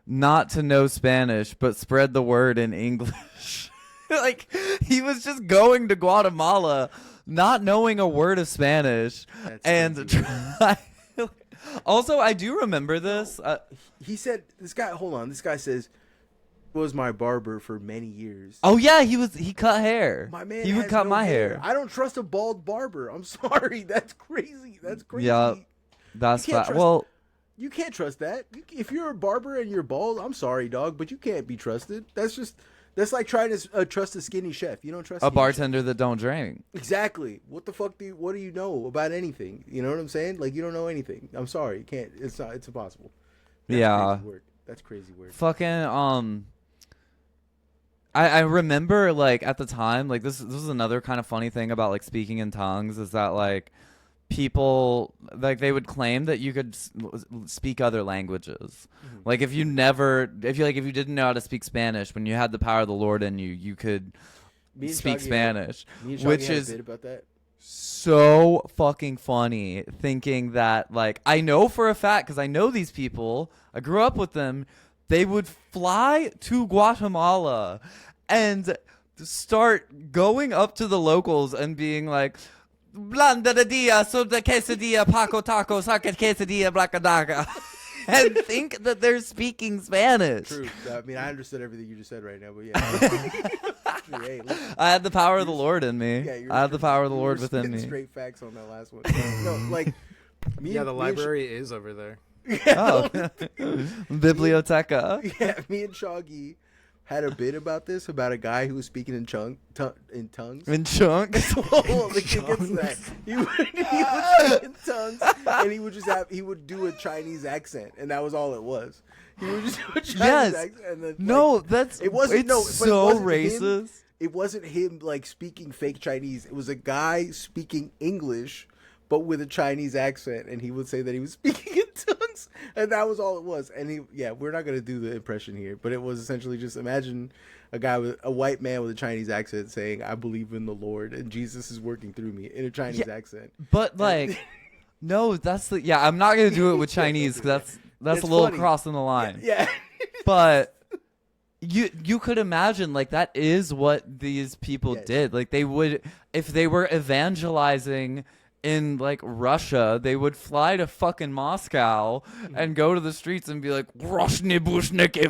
not to know Spanish, but spread the word in English. Like he was just going to Guatemala, not knowing a word of Spanish, and try. Also, I do remember this. He said, "This guy, hold on. This guy says was my barber for many years." Oh yeah, he cut hair. My man, he would has cut no my hair. I don't trust a bald barber. I'm sorry. That's crazy. That's crazy. Yeah, that's You can't trust- well. You can't trust that. If you're a barber and you're bald, I'm sorry, dog, but you can't be trusted. That's like trying to trust a skinny chef. You don't trust A skinny bartender that don't drink. chef. Exactly. What the fuck what do you know about anything? You know what I'm saying? Like you don't know anything. I'm sorry. You can't. It's not. It's impossible. That's Yeah. crazy work. That's crazy work. Fucking I remember like at the time like this is another kind of funny thing about like speaking in tongues is that like people like they would claim that you could speak other languages. Mm-hmm. Like if you didn't know how to speak Spanish, when you had the power of the Lord in you could speak Spanish, which is a bit about that. So fucking funny. Thinking that like I know for a fact because I know these people, I grew up with them. They would fly to Guatemala and start going up to the locals and being like, Blanda de dia, soda quesadilla, paco taco, saca quesadilla, blacadaga. And think that they're speaking Spanish. True. I mean, I understood everything you just said right now, but yeah. Hey, I had the power of the Lord in me. Yeah, I had the power of the Lord within me. Straight facts on that last one. No, like Yeah, the library is over there. Oh, Biblioteca. Yeah, me and Shoggy had a bit about this, about a guy who was speaking in tongues. In chunks. Whoa, the kid gets that. He would speak in tongues, and he would do a Chinese accent, and that was all it was. He would just do a Chinese accent. And then, No, like, that's it wasn't. It's No, but so it wasn't racist. Him. It wasn't him like speaking fake Chinese. It was a guy speaking English, but with a Chinese accent, and he would say that he was speaking in tongues, and that was all it was. And we're not gonna do the impression here, but it was essentially just imagine a white man with a Chinese accent saying, "I believe in the Lord, and Jesus is working through me" in a Chinese accent. But like, no, I'm not gonna do it with Chinese because that's a little funny. crossing the line. Yeah. But you could imagine like that is what these people did. Like they would, if they were evangelizing in like Russia, they would fly to fucking Moscow and go to the streets and be like, "Groshny bushniki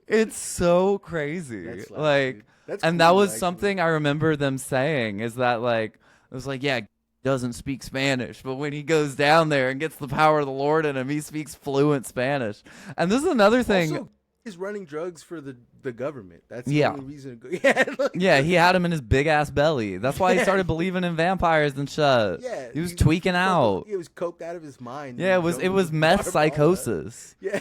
It's so crazy. That's loud, like, dude. That's and cool, that was actually. something I remember them saying is that like it was like, yeah, doesn't speak Spanish, but when he goes down there and gets the power of the Lord in him, he speaks fluent Spanish. And this is another thing. Also, he's running drugs for the government. That's Yeah. the only reason. Yeah, he had him in his big ass belly. That's why he started believing in vampires and shit. Yeah, he was tweaking out. He was coked out of his mind. Yeah, it was meth psychosis. Yeah.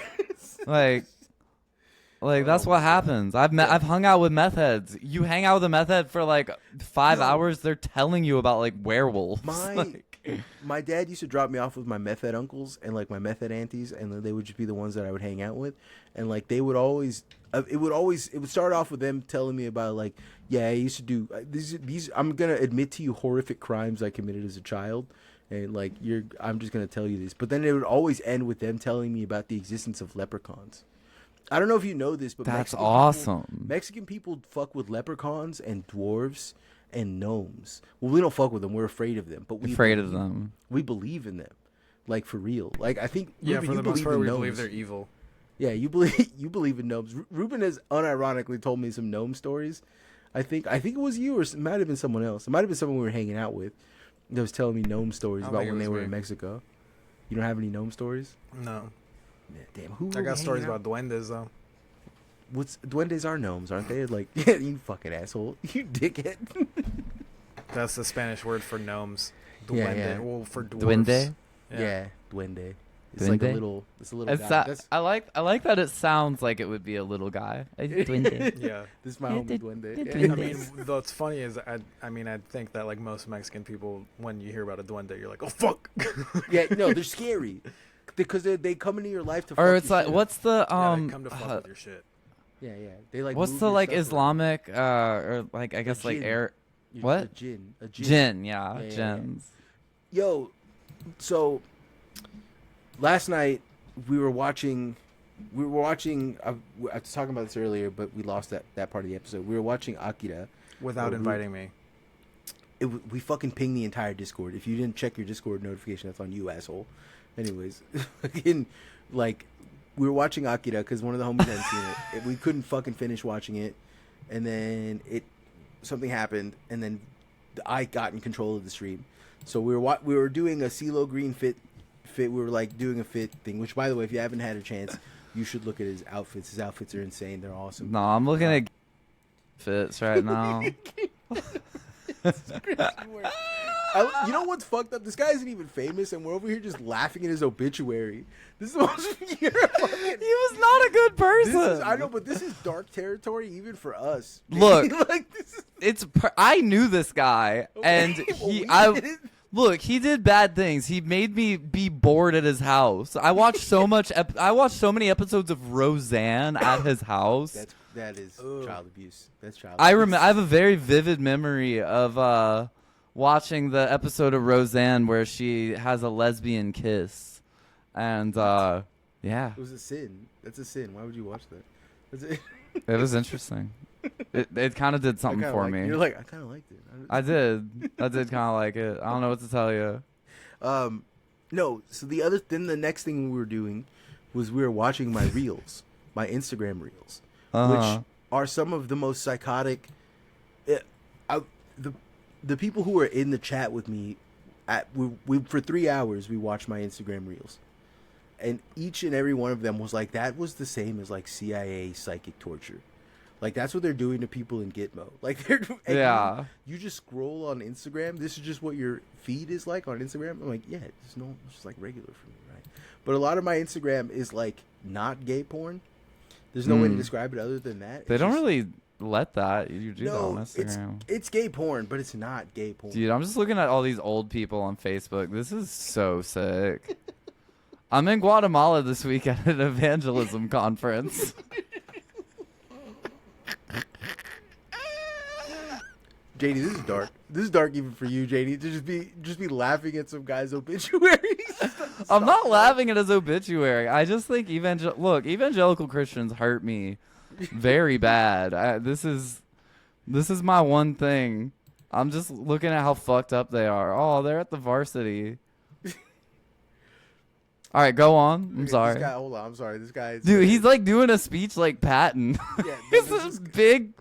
Like that's what happens. I've hung out with meth heads. You hang out with a meth head for like 5 hours, they're telling you about like werewolves. My dad used to drop me off with my meth head uncles and like my meth head aunties, and they would just be the ones that I would hang out with, and like they would always it would start off with them telling me about like, yeah, I used to do these I'm gonna admit to you horrific crimes I committed as a child. and like I'm just gonna tell you this. But then it would always end with them telling me about the existence of leprechauns. I don't know if you know this, but That's awesome. Mexican people fuck with leprechauns and dwarves and gnomes. Well, we don't fuck with them. We're afraid of them. But we Afraid of them. We believe in them, like for real. Like I think. Yeah, Ruben, for you the most believe part, in we gnomes. believe they're evil. Yeah, you believe in gnomes. Ruben has unironically told me some gnome stories. I think it was you, or it might have been someone else. It might have been someone we were hanging out with that was telling me gnome stories about when they were in Mexico. You don't have any gnome stories? No. Yeah, damn. Who? I got stories about duendes though. Duendes are gnomes, aren't they? Like, you fucking asshole, you dickhead. That's the Spanish word for gnomes. Duende. Yeah. Well, for dwarves. Duende? Yeah, duende. It's Duende? like a little. It's a little guy. I like that it sounds like it would be a little guy. A duende. Yeah. This is my homie duende. the Yeah. duende. I mean, what's funny is I think that like most Mexican people, when you hear about a duende, you're like, oh fuck. Yeah, no, they're scary because they come into your life to. Or fuck it's your like, shit what's the Yeah, they come to fuck with your shit. Yeah, they like. what's move the your like stuff around. Islamic or like I guess like jinn. air A what? jinn. Jinn, yeah, Yeah, yeah, yeah. jinns. Yo, so last night we were watching. I was talking about this earlier, but we lost that part of the episode. We were watching Akira. Without inviting me. We fucking pinged the entire Discord. If you didn't check your Discord notification, that's on you, asshole. Anyways, like we were watching Akira because one of the homies hadn't seen it. We couldn't fucking finish watching it, and then something happened, and then I got in control of the stream. So we were doing a CeeLo Green fit. We were like doing a fit thing. Which, by the way, if you haven't had a chance, you should look at his outfits. His outfits are insane. They're awesome. No, I'm looking at fits right now. You know what's fucked up? This guy isn't even famous, and we're over here just laughing at his obituary. This is the most. He was not a good person. I know, but this is dark territory even for us. Look, like this is. I knew this guy, and he did bad things. He made me be bored at his house. I watched so many episodes of Roseanne at his house. That is child abuse. That's child. I abuse. have a very vivid memory of watching the episode of Roseanne where she has a lesbian kiss, and yeah, It was a sin. That's a sin. Why would you watch that? That's it. it was interesting. It kind of did something for me. You're like, I kind of liked it. I did kind of like it. I don't know what to tell you. No. So the next thing we were doing was we were watching my reels, my Instagram reels, which are some of the most psychotic. The people who were in the chat with me, we for 3 hours we watched my Instagram reels, and each and every one of them was like, that was the same as like CIA psychic torture. Like, that's what they're doing to people in Gitmo. Like, Yeah. You just scroll on Instagram. This is just what your feed is like on Instagram. I'm like, yeah, it's just like regular for me, right? But a lot of my Instagram is like not gay porn. There's no way to describe it other than that. They don't really let that. You do that No, on Instagram. it's gay porn, but it's not gay porn. Dude, I'm just looking at all these old people on Facebook. This is so sick. I'm in Guatemala this week at an evangelism conference. Janie, this is dark. This is dark even for you, Janie, to just be laughing at some guy's obituaries. I'm not laughing at his obituary. I just think evangelical Christians hurt me very bad. This is my one thing. I'm just looking at how fucked up they are. Oh, they're at the varsity. All right, go on. I'm sorry. This guy, hold on. I'm sorry. This guy is... Dude, he's like doing a speech like Patton. Yeah, He's this big,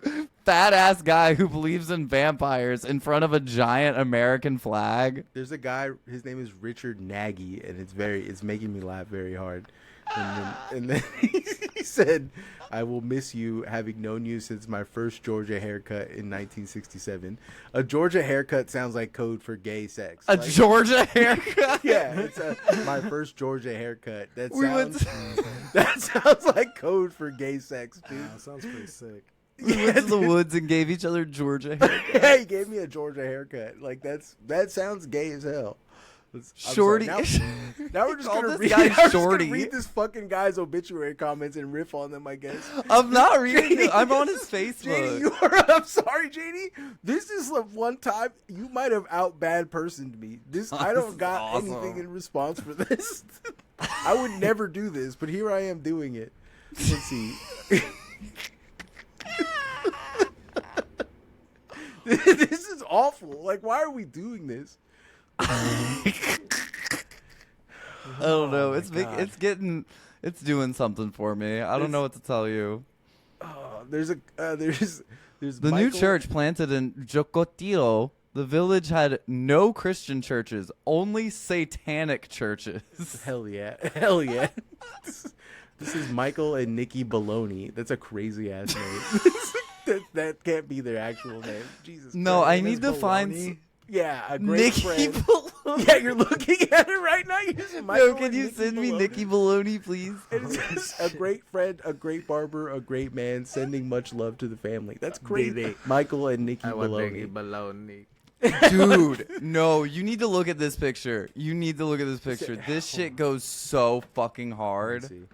fat ass guy who believes in vampires in front of a giant American flag. There's a guy. His name is Richard Nagy, and it's making me laugh very hard. And then he said, "I will miss you, having known you since my first Georgia haircut in 1967." A Georgia haircut sounds like code for gay sex. Georgia haircut? Yeah, it's my first Georgia haircut. That sounds like code for gay sex, dude. That sounds pretty sick. We went to the woods and gave each other Georgia haircuts. Yeah, he gave me a Georgia haircut. Like that sounds gay as hell. I'm Shorty. sorry, now we're just Call gonna this read. guy I'm just gonna Shorty. read this fucking guy's obituary comments and riff on them. I guess. I'm not reading Janie, it. I'm on his Janie, Facebook. I'm sorry, Janie. This is the one time you might have out bad personed me. I This don't is got awesome. anything in response for this. I would never do this, but here I am doing it. Let's see. This is awful. Like, why are we doing this? I don't know. Oh, It's my God. it's doing something for me. I don't know what to tell you. There's The new Michael- church planted in Jocotiro. The village had no Christian churches, only satanic churches. Hell yeah. Hell yeah. This is Michael and Nikki Baloney. That's a crazy ass name. that can't be their actual name. Jesus No, Christ. I need to find Baloney? Yeah, a great Nikki friend. Baloney. Yeah, you're looking at it right now. You're just Michael Yo, can and you Nikki send me Baloney. Nikki Baloney, please? It's just a great friend, a great barber, a great man, sending much love to the family. That's crazy. Baby. Michael and Nikki I want Baloney. Biggie Baloney. Dude, no, you need to look at this picture. You need to look at this picture. This shit goes so fucking hard. Let's see.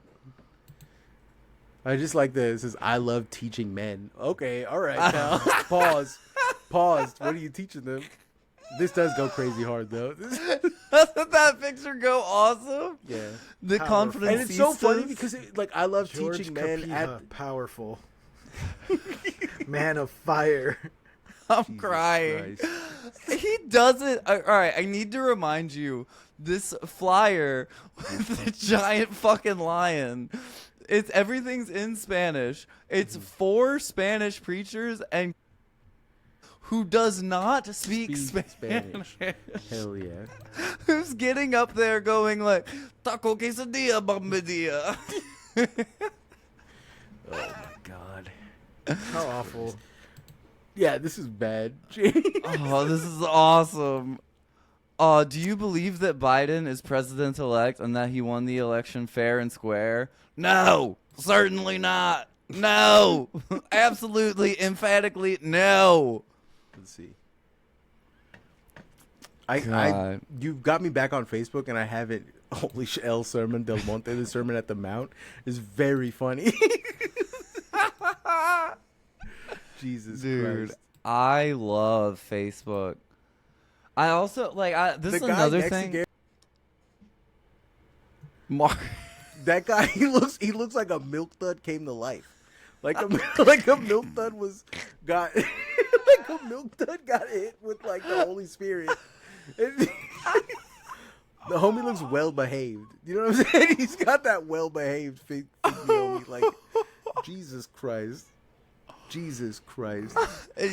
I just like this. It says, I love teaching men. Okay, all right, pal. Pause. What are you teaching them? This does go crazy hard, though. Doesn't that picture go awesome? Yeah. The Powerful. confidence. And it's so funny because, I love George teaching men Capilla, at... powerful. Man of fire. I'm Jesus crying. Christ. He doesn't. All right, I need to remind you this flyer with the giant fucking lion. Everything's in Spanish. It's 4 Spanish preachers and who does not speak Spanish. Hell yeah. Who's getting up there going like taco quesadilla bombadilla. Oh, my God. How awful. Yeah, this is bad. Oh, this is awesome. Do you believe that Biden is president-elect and that he won the election fair and square? No, certainly not. No, absolutely, emphatically, no. Let's see. God. You've got me back on Facebook, and I haven't. Holy shit, El Sermon del Monte, the Sermon at the Mount, is very funny. Jesus Dude, Christ. I love Facebook. I also this The is guy another next to thing. Gary- Mark. That guy, he looks like a milk dud came to life. Like a milk dud got like a milk dud got hit with like the Holy Spirit. And the homie looks well behaved. You know what I'm saying? He's got that well behaved fake homie. Like Jesus Christ. Jesus Christ.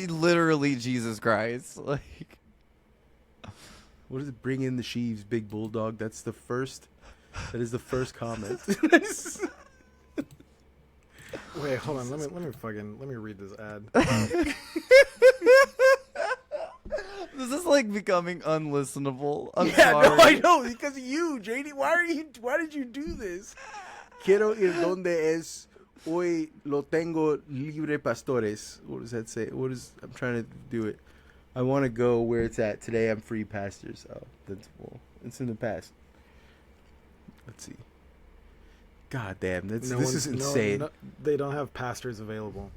Literally Jesus Christ. Like What does it bring in the sheaves, big bulldog? That is the first comment. Wait, hold on. Let me read this ad. this is like becoming unlistenable. I'm Yeah, sorry. no, I know because of you, JD. Why did you do this? Quiero ir donde es hoy lo tengo libre pastores. What does that say? I'm trying to do it. I want to go where it's at. Today I'm free pastors. Oh, it's in the past. Let's see. God damn, this is insane. They don't have pastors available.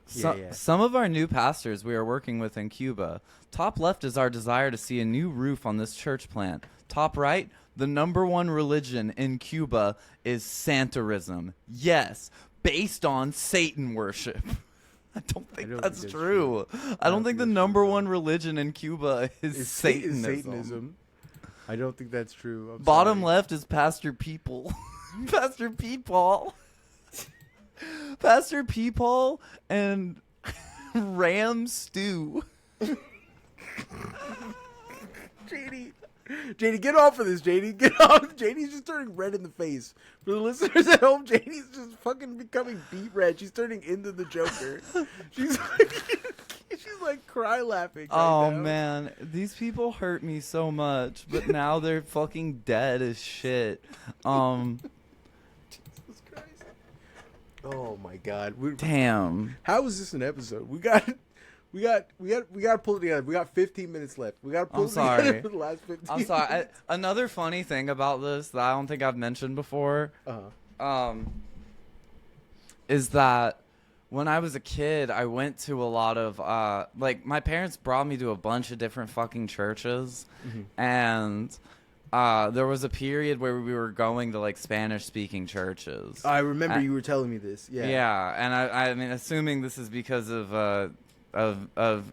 Some of our new pastors we are working with in Cuba. Top left is our desire to see a new roof on this church plant. Top right, the #1 religion in Cuba is Santarism. Yes, based on Satan worship. I don't think that's true. I don't think the #1 religion in Cuba is Satanism. I don't think that's true. I'm Bottom sorry. left is Pastor People. Pastor Peepaul. Pastor Peepaul and Ram Stew. JD, get off of this, JD. Get off. JD's just turning red in the face. For the listeners at home, JD's just fucking becoming beet red. She's turning into the Joker. She's like cry laughing. Oh now. man, these people hurt me so much, but now they're fucking dead as shit. Jesus Christ. Oh my God. Damn. How is this an episode? We got We got to pull it together. We got 15 minutes left. We got to pull I'm it together sorry. for the last 15. I'm sorry. Another funny thing about this that I don't think I've mentioned before, is that when I was a kid, I went to a lot of like my parents brought me to a bunch of different fucking churches, and there was a period where we were going to like Spanish-speaking churches. I remember you were telling me this. Yeah. Yeah, and I mean, assuming this is because of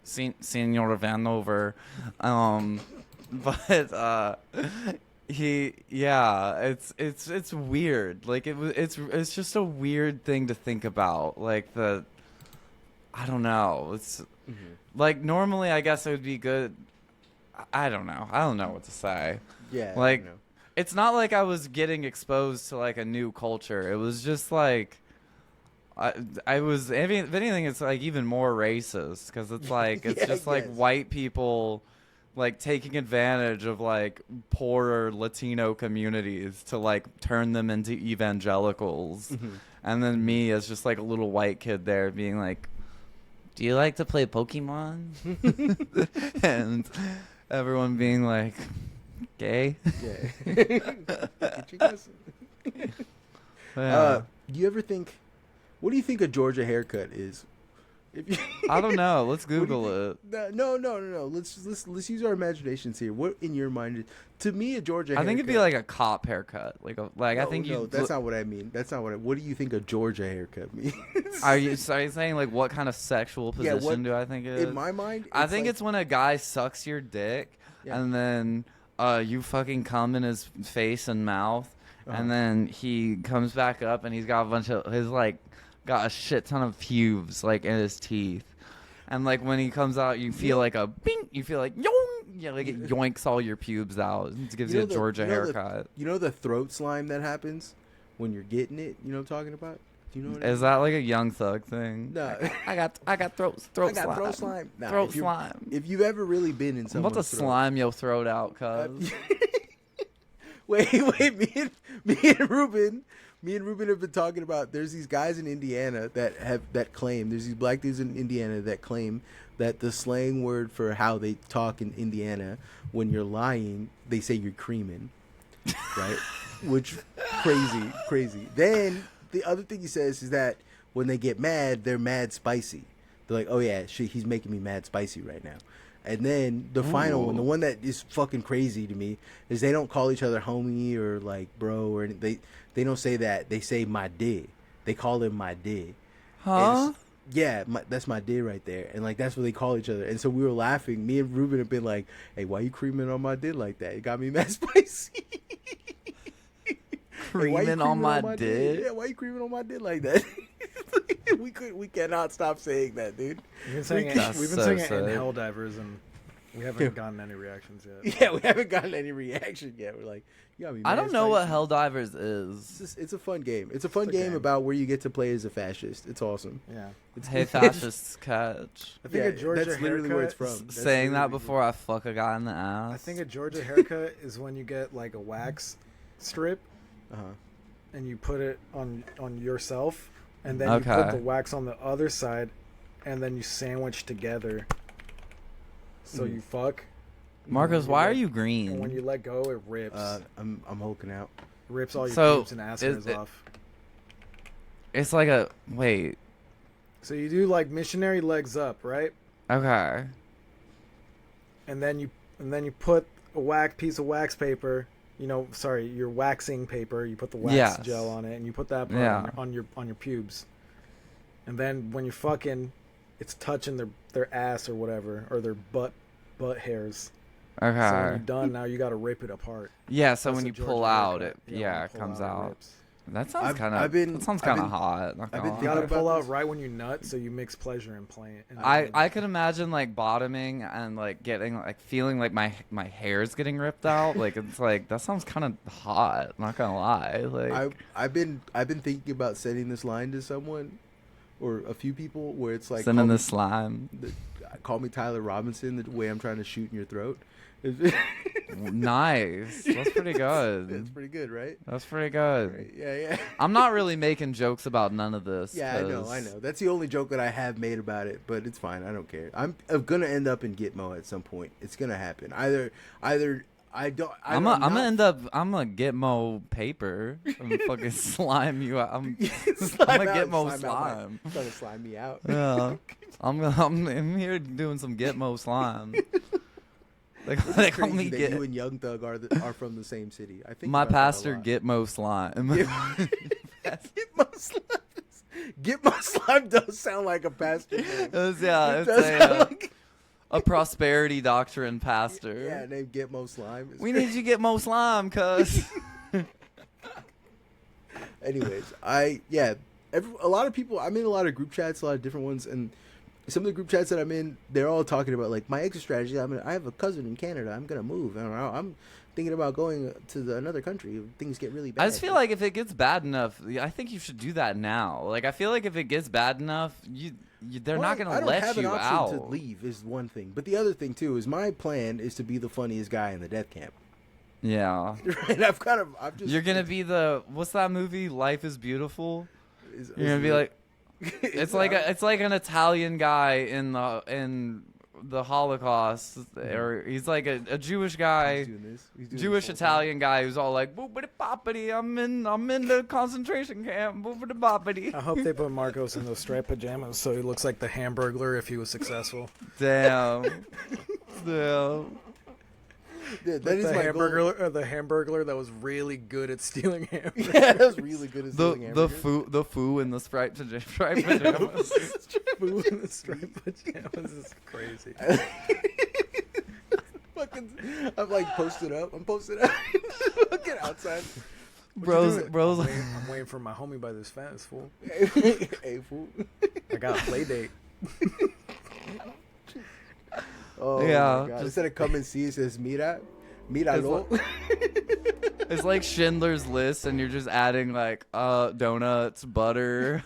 Senor Vanover, but it's weird. Like it's just a weird thing to think about. Like I don't know. It's like normally I guess it would be good. I don't know. I don't know what to say. Yeah. Like it's not like I was getting exposed to like a new culture. It was just like I was, if anything, it's like even more racist because it's like it's just like white people like taking advantage of like poorer Latino communities to like turn them into evangelicals, and then me as just like a little white kid there being like, "Do you like to play Pokemon?" and everyone being like, "Gay." Do you ever think? What do you think a Georgia haircut is? I don't know. Let's Google it. No. Let's use our imaginations here. What in your mind is, to me, a Georgia haircut? I think it'd be like a cop haircut. I think you. No, that's not what I mean. That's not what. What do you think a Georgia haircut means? Are you saying like what kind of sexual position do I think it is? In my mind, I think it's when a guy sucks your dick and then you fucking cum in his face and mouth, and then he comes back up and he's got a bunch of got a shit ton of pubes like in his teeth, and like when he comes out you feel like a bing, you feel like yoink, like it yoinks all your pubes out. It gives you a Georgia haircut. You know the throat slime that happens when you're getting it? You know what I'm talking about? Do you know what Is that like a Young Thug thing? No. I got throat slime. Throat slime. Nah, Throat slime. If you've ever really been in I'm someone's about to throat, slime your throat out, cuz. Wait, me and Ruben have been talking about, there's these guys in Indiana that claim, there's these black dudes in Indiana that claim that the slang word for how they talk in Indiana when you're lying, they say you're creaming, right? Which crazy. Then the other thing he says is that when they get mad, they're mad spicy. They're like, oh yeah, he's making me mad spicy right now. And then the final one, the one that is fucking crazy to me, is they don't call each other homie or like bro or anything. They don't say that. They say my D. They call him my D. Huh? Yeah, that's my D right there. And like that's what they call each other. And so we were laughing. Me and Ruben have been like, hey, why you creaming on my D like that? It got me mad spicy. Creaming on my dick? Yeah, why you creaming on my dick like that? We cannot stop saying that, dude. We've been saying it in Helldivers, and we haven't gotten any reactions yet. Yeah, we haven't gotten any reaction yet. We're like, you got me. I don't know what Helldivers is. It's a fun game. It's a fun game about where you get to play as a fascist. It's awesome. Yeah. Hey, fascists catch. I think a Georgia that's haircut. literally where it's from. Saying that before I fuck a guy in the ass. I think a Georgia haircut is when you get like a wax strip, and you put it on yourself, and then you put the wax on the other side, and then you sandwich together. So you fuck. Marcos, why are you green? And when you let go, it rips. I'm hulking out. Rips all your pubes and ass hairs off. It's like a wait. So you do like missionary legs up, right? Okay. And then you put a piece of wax paper. Your waxing paper. You put the wax gel on it, and you put that on your pubes. And then when you're fucking, it's touching their ass or whatever, or their butt hairs. Okay. So when you're done, now you got to rip it apart. Yeah. So when you pull out, it comes out. That sounds kind of hot. You got to pull out right when you nut, so you mix pleasure and play. I could imagine like bottoming and like getting like feeling like my hair's getting ripped out. Like it's like that sounds kind of hot. Not gonna lie. Like I've been thinking about sending this line to someone or a few people where it's like sending the slime. Call me Tyler Robinson. The way I'm trying to shoot in your throat. Nice. That's pretty good. That's pretty good, right? That's pretty good. Right. Yeah. I'm not really making jokes about none of this. Yeah, I know. That's the only joke that I have made about it, but it's fine. I don't care. I'm gonna end up in Gitmo at some point. It's gonna happen. Either I'm gonna Gitmo paper. I'm fucking slime you out. I'm gonna Gitmo slime. Trying to slime me out. Yeah. I'm here doing some Gitmo slime. They call me that you and Young Thug are from the same city. I think my pastor Gitmo slime. Gitmo slime. Gitmo slime does sound like a pastor name. It's a prosperity doctrine pastor. Yeah, named Gitmo Slime. We need you Gitmo slime, cuz. Anyways, a lot of people. I'm in a lot of group chats, a lot of different ones, and some of the group chats that I'm in, they're all talking about like my exit strategy. I have a cousin in Canada. I'm gonna move. I'm thinking about going to another country if things get really bad. I just feel like if it gets bad enough, I think you should do that now. Like I feel like if it gets bad enough, they're not gonna let you out. I don't have an option to leave is one thing, but the other thing too is my plan is to be the funniest guy in the death camp. Yeah. Right. You're gonna be what's that movie? Life is Beautiful. You're gonna be like. It's like an Italian guy in the Holocaust, or he's like a Jewish guy, Jewish Italian guy who's all like boopity boppity. I'm in the concentration camp. Boopity boppity. I hope they put Marcos in those striped pajamas so he looks like the Hamburglar if he was successful. Damn. Yeah, that is the my Hamburglar, or the Hamburglar that was really good at stealing hamburgers. Yeah, that was really good at stealing hamburgers. The foo in the striped pajamas. Foo in the striped pajamas is crazy. I'm like posted up. I'm posted up. Get outside. Bros. I'm waiting for my homie by this fence, fool. Hey, fool. I got a play date. Oh yeah, my God. Instead of come and see, it says míralo. It's like Schindler's List, and you're just adding like donuts, butter,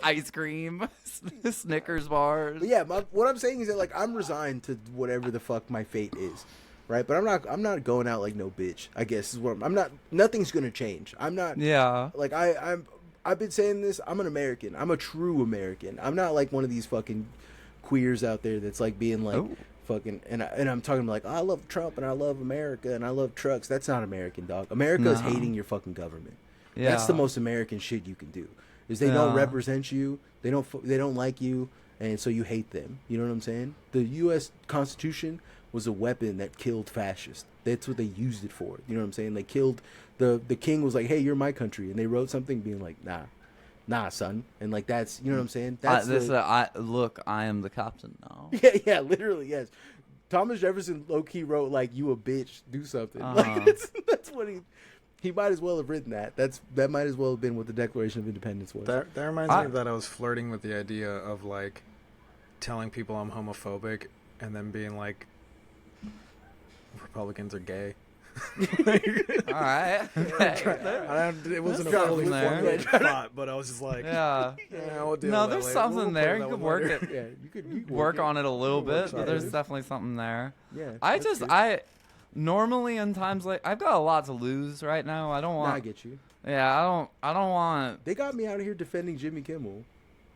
ice cream, Snickers bars. But yeah, what I'm saying is that like I'm resigned to whatever the fuck my fate is, right? But I'm not going out like no bitch. I guess is what I'm not. Nothing's gonna change. I'm not. Yeah. Like I've been saying this. I'm an American. I'm a true American. I'm not like one of these fucking queers out there that's like being like fucking and I'm talking like, oh, I love Trump and I love America and I love trucks. That's not American, dog. America is hating your fucking government. Yeah. That's the most American shit you can do. Is they don't represent you. They don't like you, and so you hate them. You know what I'm saying? The U.S. Constitution was a weapon that killed fascists. That's what they used it for. You know what I'm saying? They killed the king was like, hey, you're my country, and they wrote something being like, nah, son, and like that's, you know what I'm saying? That's look, I am the captain now. Yeah, literally, yes. Thomas Jefferson low key wrote like, "You a bitch, do something." Like that's what he might as well have written that. That might as well have been what the Declaration of Independence was. That reminds me that I was flirting with the idea of like telling people I'm homophobic and then being like, Republicans are gay. All right. It wasn't a fully formulated thought, but I was just like, we'll deal with there's something there. You could work it. Yeah, you could work on it a little bit, but there's definitely something there. Yeah. I normally in times like I've got a lot to lose right now. I don't want. I get you. Yeah, I don't want. They got me out of here defending Jimmy Kimmel.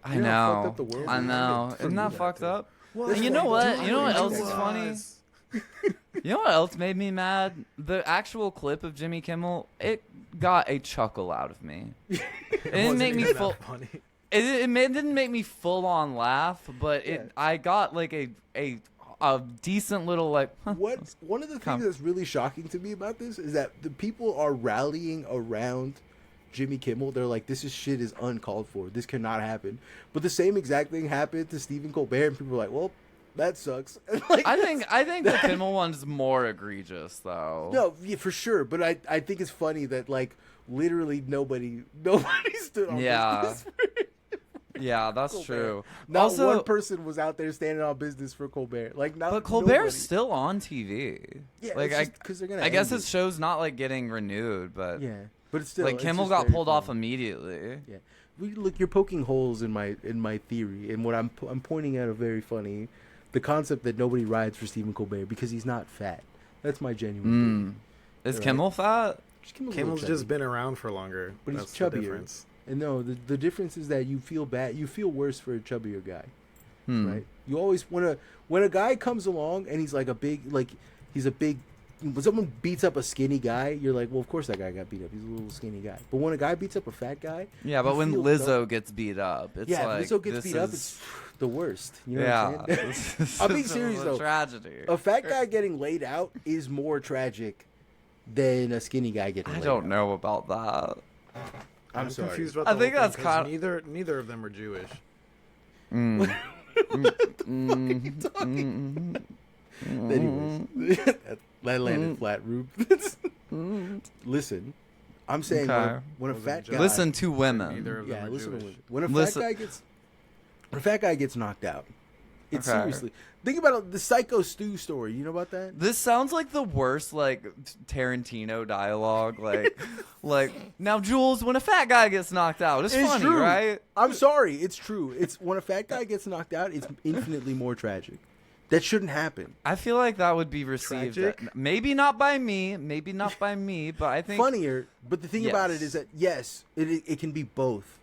I know. I know. Isn't that fucked up? Well, and you know what? You know what else is funny? You know what else made me mad? The actual clip of Jimmy Kimmel, it got a chuckle out of me. It didn't make me full. It didn't make me full on laugh, but I got like a decent little like. One of the things that's really shocking to me about this is that the people are rallying around Jimmy Kimmel. They're like, this shit is uncalled for. This cannot happen. But the same exact thing happened to Stephen Colbert, and people were like, well, that sucks. Like, I think the Kimmel one's more egregious though. No, yeah, for sure. But I think it's funny that like literally nobody stood on business for Yeah, that's Colbert. True. Not also, one person was out there standing on business for Colbert. Like, but Colbert's still on TV. Yeah, like because they're gonna. I guess his show's not like getting renewed, but yeah, but it's still like Kimmel got pulled off immediately. Yeah, look, you're poking holes in my theory, and what I'm pointing out a very funny. The concept that nobody rides for Stephen Colbert because he's not fat. That's my genuine. Is Right. Kimmel fat? Kimmel's just been around for longer. But he's That's the chubbier. difference. And no, the difference is that you feel bad. You feel worse for a chubbier guy, right? You always when a guy comes along and he's like a big, he's a big. When someone beats up a skinny guy, you're like, well, of course that guy got beat up. He's a little skinny guy. But when a guy beats up a fat guy, Yeah, but you when feel Lizzo gets beat up, it's like if Lizzo gets this beat up, is- it's the worst. You know what I'm saying? this I'm being is serious a though. Tragedy. A fat guy getting laid out is more tragic than a skinny guy getting. I laid don't out. know about that. I'm sorry. confused about I the think whole that's thing 'cause kind neither of them are Jewish. Anyways, that landed flat, Rube. Listen, I'm saying Okay. when a fat guy Listen to women. Neither of them yeah, are listen to Jewish. women. When a fat guy gets knocked out, it's Okay. seriously. Think about the Psycho Stew story. You know about that? This sounds like the worst, like Tarantino dialogue. Like now, Jules, when a fat guy gets knocked out, it's funny, true. right? I'm sorry, it's true. It's when a fat guy gets knocked out, it's infinitely more tragic. That shouldn't happen. I feel like that would be received. Tragic? Maybe not by me, but I think Funnier, but the thing about it is that yes, it can be both,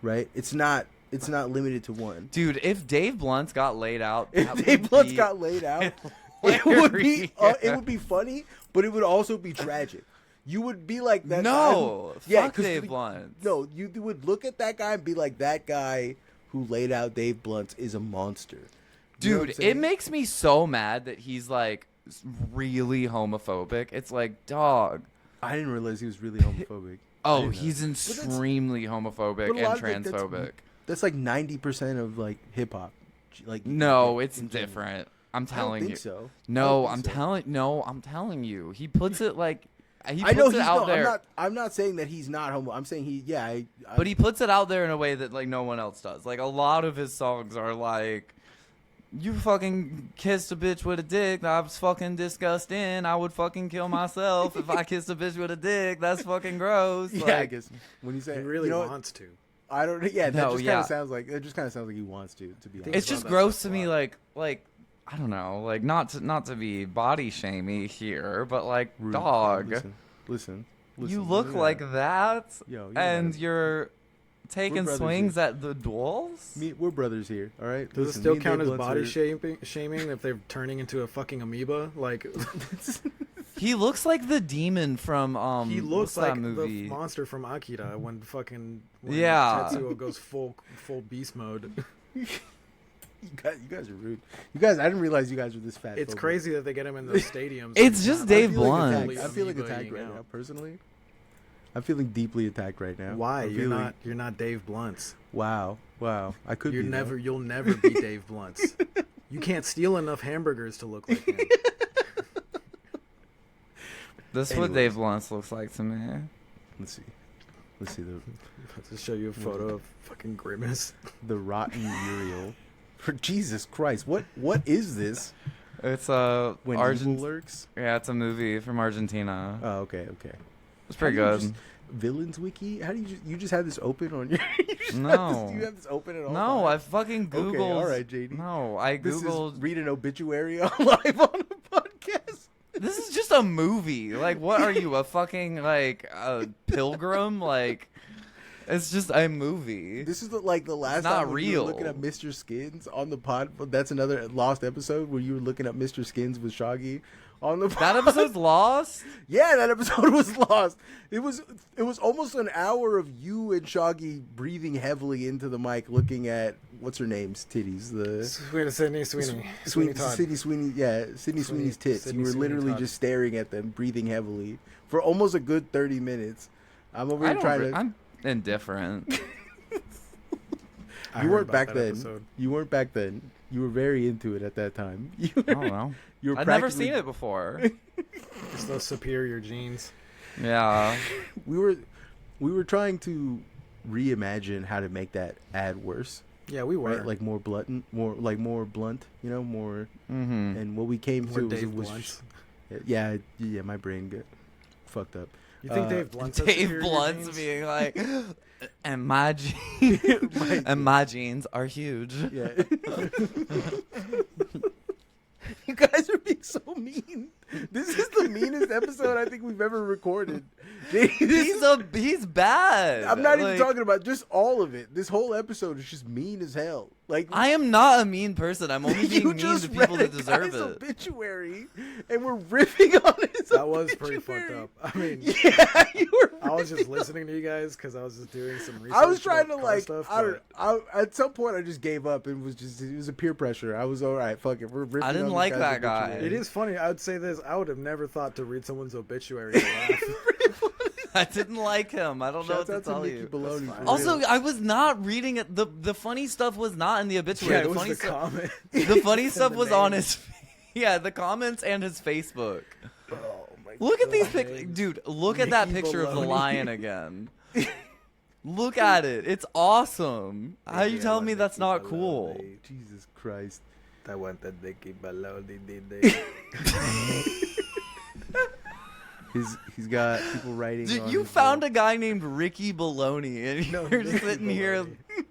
right? It's not limited to one. Dude, if Dave Blunt's got laid out, If that Dave would Blunt's be got laid out, hilarious. it would be funny, but it would also be tragic. You would be like that. No, guy who, fuck 'cause Dave Blunt. No, you would look at that guy and be like, that guy who laid out Dave Blunt is a monster. You know what I'm Dude, saying? it makes me so mad that he's like really homophobic. It's like, dog. I didn't realize he was really homophobic. I Oh, didn't know. he's extremely homophobic but a lot and of transphobic. That's like 90% of like hip hop. Like No, it's in general. different. I'm I don't telling think you. so. No, I I'm don't think so. I'm telling you. He puts it like he I know puts he's it out there. I'm not saying that he's not homo. I'm saying he. Yeah, But he puts it out there in a way that like no one else does. Like a lot of his songs are like, you fucking kissed a bitch with a dick. That's fucking disgusting. I would fucking kill myself if I kissed a bitch with a dick. That's fucking gross. Yeah, Like, I guess when you say He really you know what? wants to. I don't. Yeah, that No, just kind yeah. of sounds like he wants to. To be honest, it's about just that gross stuff to a me. lot. Like I don't know. Like not to be body shamey here, but like Rude. dog. Listen. You look like that, Yo, and you're taking brothers swings here. at the dolls. We're brothers here. All right. Does Listen, it still me and count Dave as Blunts body are- shaming if they're turning into a fucking amoeba? Like He looks like the demon from he what's looks that like movie? the monster from Akira when Yeah. Tetsuo goes full beast mode. You guys are rude. You guys, I didn't realize you guys were this fat. It's phobic. crazy that they get him in those stadiums. It's and just not Dave I feel like Blunt. attacked. I'm feeling amoeba attacked eating right out. now. Personally, I'm feeling deeply attacked right now. Why? I'm You're feeling- not Dave Blunts. Wow. I could. You'll be, though. never be Dave Blunts. You can't steal enough hamburgers to look like him. This is what Anyways. Dave Blunt looks like to me. Let's see the To show you a photo of fucking Grimace. rotten Uriel. For Jesus Christ, what is this? It's When evil Argent. lurks. Yeah, it's a movie from Argentina. Oh, okay. It's pretty How do you good. just- Villains Wiki? How do you just have this open on your? No. Do you have this open at all? No, I times? fucking googled. Okay, all right, JD. No, I This googled. is read an obituary on live on a podcast. This is just a movie. Like, what are you, a fucking like a pilgrim? Like, it's just a movie. This is the last not time when you were real. looking up Mr. Skins on the pod. That's another lost episode where you were looking up Mr. Skins with Shaggy on the pod. That episode's lost. Yeah, that episode was lost. It was almost an hour of you and Shaggy breathing heavily into the mic, looking at what's her name's titties. The Sydney Sweeney Todd. Sydney Sweeney, yeah, Sydney Sweeney's tits. Sydney You were Sweeney literally Todd. just staring at them, breathing heavily for almost a good 30 minutes. I'm over here trying to. I'm indifferent. I You heard weren't about back that then. episode. You weren't back then. You were very into it at that time. You I were, don't know. you were I've never practically- seen it before. It's those superior genes. Yeah. We were trying to reimagine how to make that ad worse, Yeah, we were. right? Like more blunt, more blunt. You know, more. Mm-hmm. And what we came More to Dave was Blunts. yeah, my brain got fucked up. You think Uh, Dave Blunt's has Dave superior Blunt's genes? being like, and my jeans, and my jeans are huge. Yeah. You guys are being so mean. This is the meanest episode I think we've ever recorded. He's bad. I'm not even talking about just all of it. This whole episode is just mean as hell. Like, I am not a mean person. I'm only being mean to people that deserve it. Obituary, and we're riffing on his That was obituary. pretty fucked up. I mean, yeah, you were. I was just listening to you guys because I was just doing some research. I was trying to about car stuff, at some point I just gave up and it was a peer pressure. I was all right. Fuck it. We're riffing I didn't on like this guy's that guy. obituary. It is funny. I would say this. I would have never thought to read someone's obituary and laugh. I didn't like him. I don't know what Shouts to out tell Nikki you. Baloney for Also, real. I was not reading it. The funny stuff was not in the obituary. Yeah, it the was funny the stuff. comment. The funny stuff the was name. on his. Yeah, the comments and his Facebook. Oh my Look at these God. pictures, dude. Look at that Nikki picture of the Baloney. lion again. Look at it. It's awesome. How you Yeah, telling me Nikki that's not Baloney. cool? Jesus Christ. I want that Nikki Baloney, did they? He's got people writing. Dude, on you his found wall. a guy named Ricky Baloney, and No, you're Nikki sitting here. Baloney.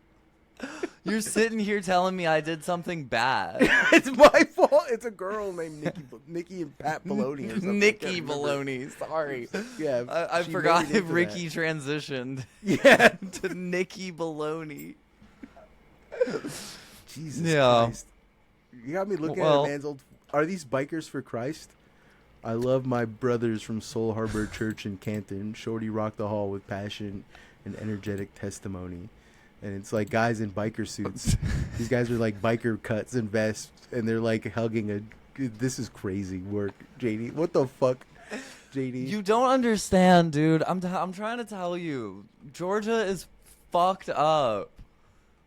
You're sitting here telling me I did something bad. It's my fault. It's a girl named Nikki and Pat Baloney or something. I Nikki can't remember. Baloney. Sorry. Yeah, I she forgot made it if into Ricky that. transitioned Yeah. to Nikki Baloney. Jesus Yeah. Christ. You got me looking Well- at a man's old. Are these bikers for Christ? I love my brothers from Soul Harbor Church in Canton. Shorty rocked the hall with passion and energetic testimony. And it's like guys in biker suits. These guys are like biker cuts and vests, and they're like hugging a. This is crazy work, JD. What the fuck, JD? You don't understand, dude. I'm trying to tell you. Georgia is fucked up.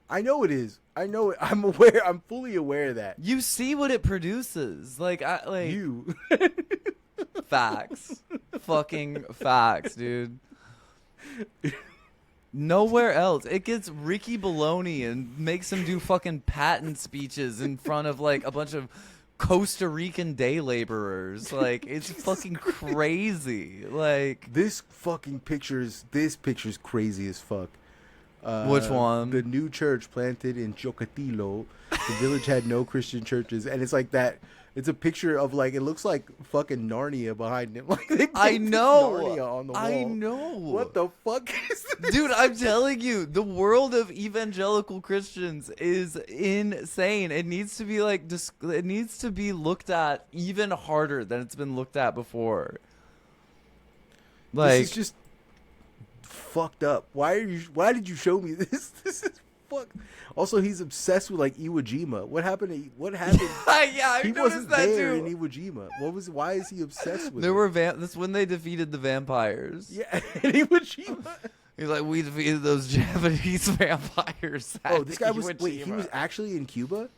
I know it is. I know it. I'm aware. I'm fully aware of that. You see what it produces. Like You. facts. Fucking facts, dude. Nowhere else. It gets Ricky Baloney and makes him do fucking patent speeches in front of like a bunch of Costa Rican day laborers. Like, it's fucking crazy. Like, This picture's crazy as fuck. Which one? The new church planted in Chocotillo. The village had no Christian churches, and it's like that. It's a picture of like it looks like fucking Narnia behind him. Like they I painted know. Narnia on the wall. I know. What the fuck is this? Dude, I'm telling you, the world of evangelical Christians is insane. It needs to be like it needs to be looked at even harder than it's been looked at before. Like, This is just fucked up. Why did you show me this? This is fucked. Also, he's obsessed with like Iwo Jima. What happened? yeah, I He noticed wasn't that there too. in Iwo Jima. Why is he obsessed with There it? were that's when they defeated the vampires. Yeah, in Iwo Jima. He's like, we defeated those Japanese vampires. Oh, this guy was Iwo wait. He Jima." was actually in Cuba.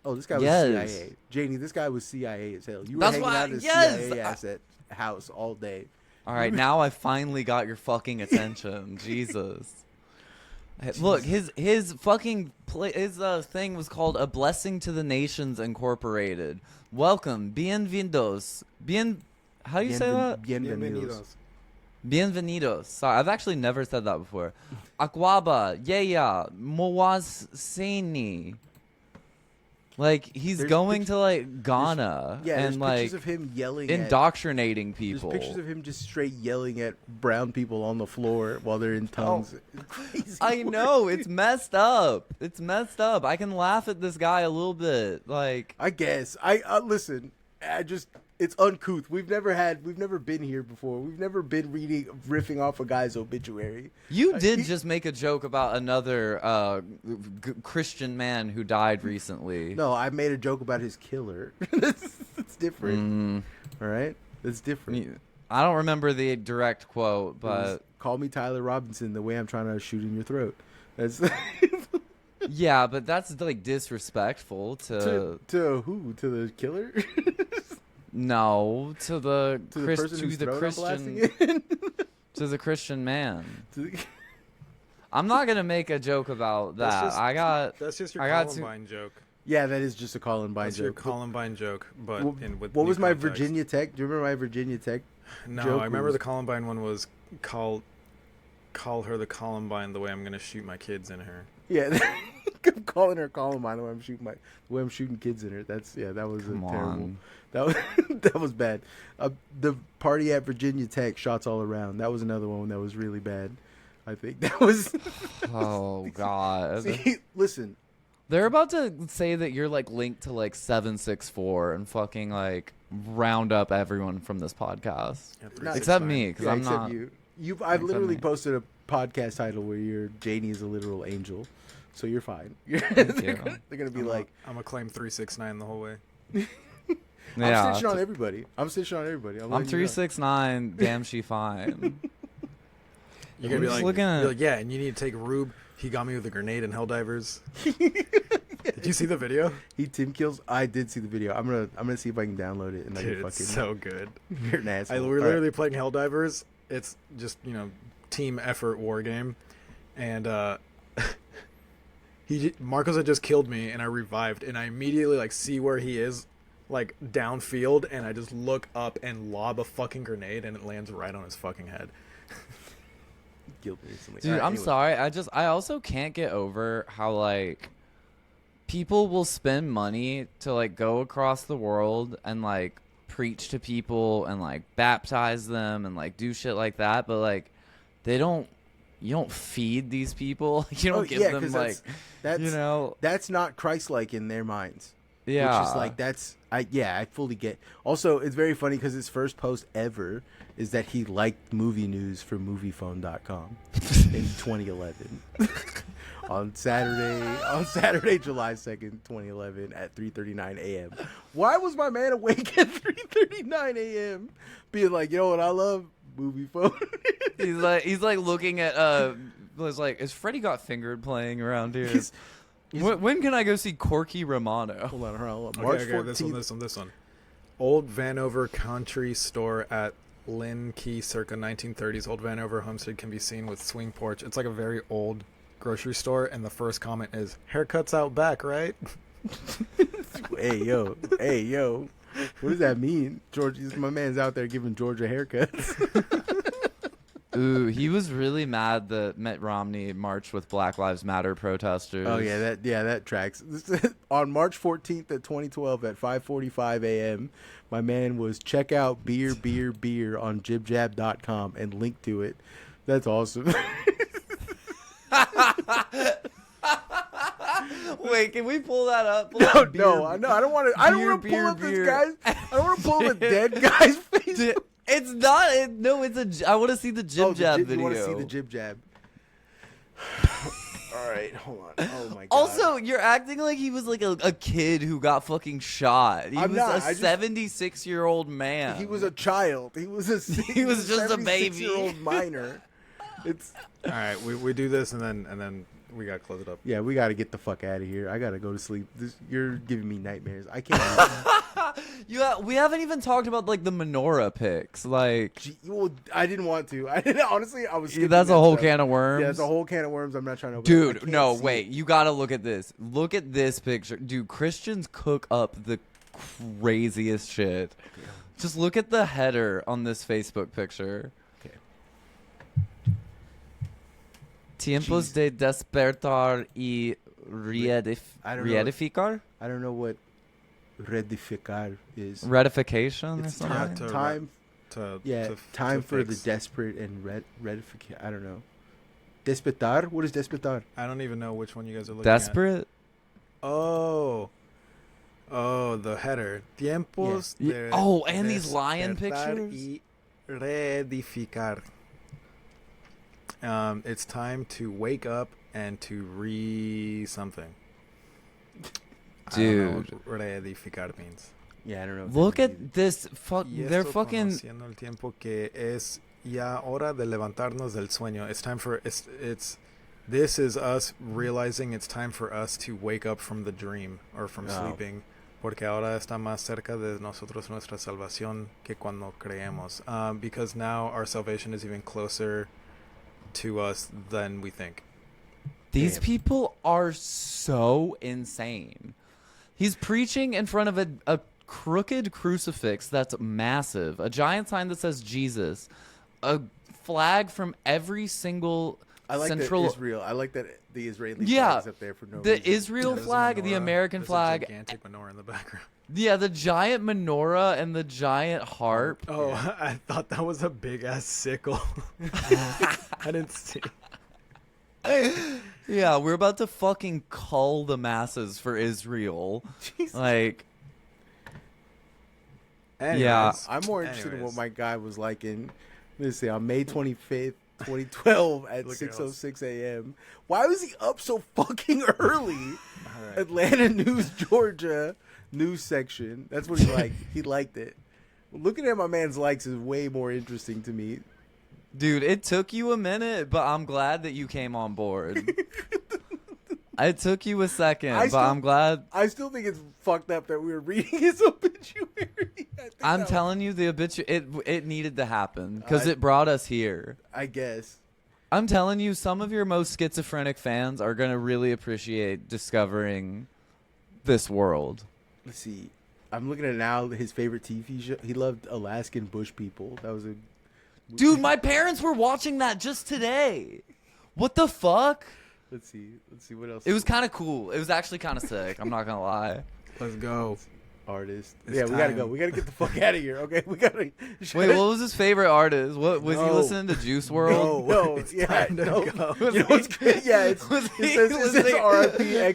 Oh, this guy was Yes. CIA. Janie, this guy was CIA as hell. You were That's hanging why- out at a yes, CIA asset house all day. All right, now I finally got your fucking attention. Jesus. Look, his fucking his thing was called A Blessing to the Nations Incorporated. Welcome, bienvenidos. How do you say that? Bienvenidos. Bienvenidos. Sorry, I've actually never said that before. Aquaba, yeah, Moaseni. Like, he's There's going pic- to like Ghana Yeah, there's and like pictures of him yelling. At, indoctrinating there's people. pictures of him just straight yelling at brown people on the floor while they're in tongues. Crazy I work. know, it's messed up. It's messed up. I can laugh at this guy a little bit. Like, I guess. I listen. It's uncouth. We've never been here before. We've never been riffing off a guy's obituary. you did just make a joke about another Christian man who died recently. No, I made a joke about his killer. That's different. All right, that's different. I don't remember the direct quote, It was, but call me Tyler Robinson the way I'm trying to shoot in your throat. That's yeah, but that's like disrespectful to who? To the killer? no, to the To the person whose throat I'm Christian blasting in? to the Christian man. To the- I'm not gonna make a joke about that. That's just your I got to- Columbine joke. Yeah, that is just a Columbine That's your joke. Columbine joke, but with What new was my context. Virginia Tech? Do you remember my Virginia Tech? No, joke I remember was- the Columbine one was call her the Columbine the way I'm gonna shoot my kids in her. Yeah. kept calling her Columbine the way I'm shooting kids in her. That was terrible. That was bad. The party at Virginia Tech, shots all around. That was another one that was really bad. I think that was. Oh God. See, listen. They're about to say that you're like linked to like 764 and fucking like round up everyone from this podcast, except me because I'm not. I've literally posted a podcast title where you're Janie is a literal angel, so you're fine. They're gonna be I'm gonna claim 369 the whole way. I'm snitching on everybody. I'm 369. Damn, she fine. You're gonna be like, yeah, and you need to take Rube. He got me with a grenade and Helldivers. Did you see the video? Tim kills. I did see the video. I'm gonna see if I can download it. And dude, it's so good. You're an asshole. We're literally playing Helldivers. It's just team effort war game, and Marcos had just killed me, and I revived, and I immediately like see where he is, like downfield, and I just look up and lob a fucking grenade, and it lands right on his fucking head. Killed me recently. Dude, I'm sorry. I also can't get over how like people will spend money to like go across the world and like preach to people and like baptize them and like do shit like that, but like you don't feed these people. You don't give them like that's not Christ-like in their minds. Yeah, which is like I fully get. Also, it's very funny because his first post ever is that he liked movie news for MoviePhone.com in 2011 on Saturday, July 2nd, 2011 at 3:39 a.m. Why was my man awake at 3:39 a.m. being like, you know what I love? Movie Phone. he's like looking at was like, is Freddie Got Fingered playing around here? When can I go see Corky Romano? Hold on. March 14th. This one. Old Vanover Country Store at Lynn Key, circa 1930s. Old Vanover homestead can be seen with swing porch. It's like a very old grocery store, and the first comment is, haircuts out back, right? Hey, yo. What does that mean? George, my man's out there giving Georgia haircuts. Ooh, he was really mad that Mitt Romney marched with Black Lives Matter protesters. Oh yeah, that tracks. On March 14th at 2012 at 5:45 a.m., my man was check out beer on jibjab.com and link to it. That's awesome. Wait, can we pull that up? No, I don't want to. I don't want to pull up this guy's. I don't want to pull up a dead guy's face. It's not. It's a. I want to see the jib jab video. You want to see the jib jab? All right, hold on. Oh my god. Also, you're acting like he was like a kid who got fucking shot. He was a 76-year-old man. He was a child. He was just a baby. 76-year-old minor. It's all right. We do this and then we gotta close it up. Yeah, we gotta get the fuck out of here. I gotta go to sleep. You're giving me nightmares. I can't. We haven't even talked about like the menorah pics. Like, well, I didn't want to. Honestly. I was. That's a whole can of worms. Yeah, it's a whole can of worms. I'm not trying to. Dude, no, wait. You gotta look at this. Look at this picture, dude. Christians cook up the craziest shit. Yeah. Just look at the header on this Facebook picture. Tiempos de despertar y reedificar? I don't know what reedificar is. Redification or something? Time for the desperate and reedificar. I don't know. Despertar? What is despertar? I don't even know which one you guys are looking Desperate? at. Oh, the header. Tiempos de and these lion pictures? Y reedificar. It's time to wake up and to something. Dude. I don't know what reedificar means. Yeah, I don't know. Look at this. They're fucking. Conociendo el tiempo que es ya hora de levantarnos del sueño. It's time for This is us realizing it's time for us to wake up from the dream or from sleeping. Porque ahora está más cerca de nosotros nuestra salvación que cuando creemos. Because now our salvation is even closer to us than we think. These people are so insane. He's preaching in front of a crooked crucifix that's massive, a giant sign that says Jesus, a flag from every single I like Central Israel. I like that the Israeli Yeah, flag is up there for no the reason. Israel flag, the American flag. A gigantic menorah in the background. Yeah, the giant menorah and the giant harp. Oh, yeah. I thought that was a big ass sickle. I didn't see. Yeah, we're about to fucking cull the masses for Israel. Jesus. Like, Anyways, yeah. I'm more interested in what my guy was like in, let's see, on May 25th, 2012 at 6:06 a.m. Why was he up so fucking early? All right. Atlanta News, Georgia news section. That's what he liked. He liked it. Looking at my man's likes is way more interesting to me. Dude, it took you a minute, but I'm glad that you came on board. It took you a second, I'm glad. I still think it's fucked up that we were reading his obituary. I'm telling you, the obituary, it needed to happen because it brought us here. I guess. I'm telling you, some of your most schizophrenic fans are going to really appreciate discovering this world. Let's see. I'm looking at now his favorite TV show. He loved Alaskan Bush People. That was a... Dude, my parents were watching that just today. What the fuck? Let's see what else. It was kind of cool. It was actually kind of sick. I'm not going to lie. Let's go. Artist. It's we gotta time. go. We gotta get the fuck out of here. Okay, we gotta. Wait, what was his favorite artist? What was he listening to? Juice WRLD? No, It's yeah, time to no. go. You know what's good? Yeah, it says RIP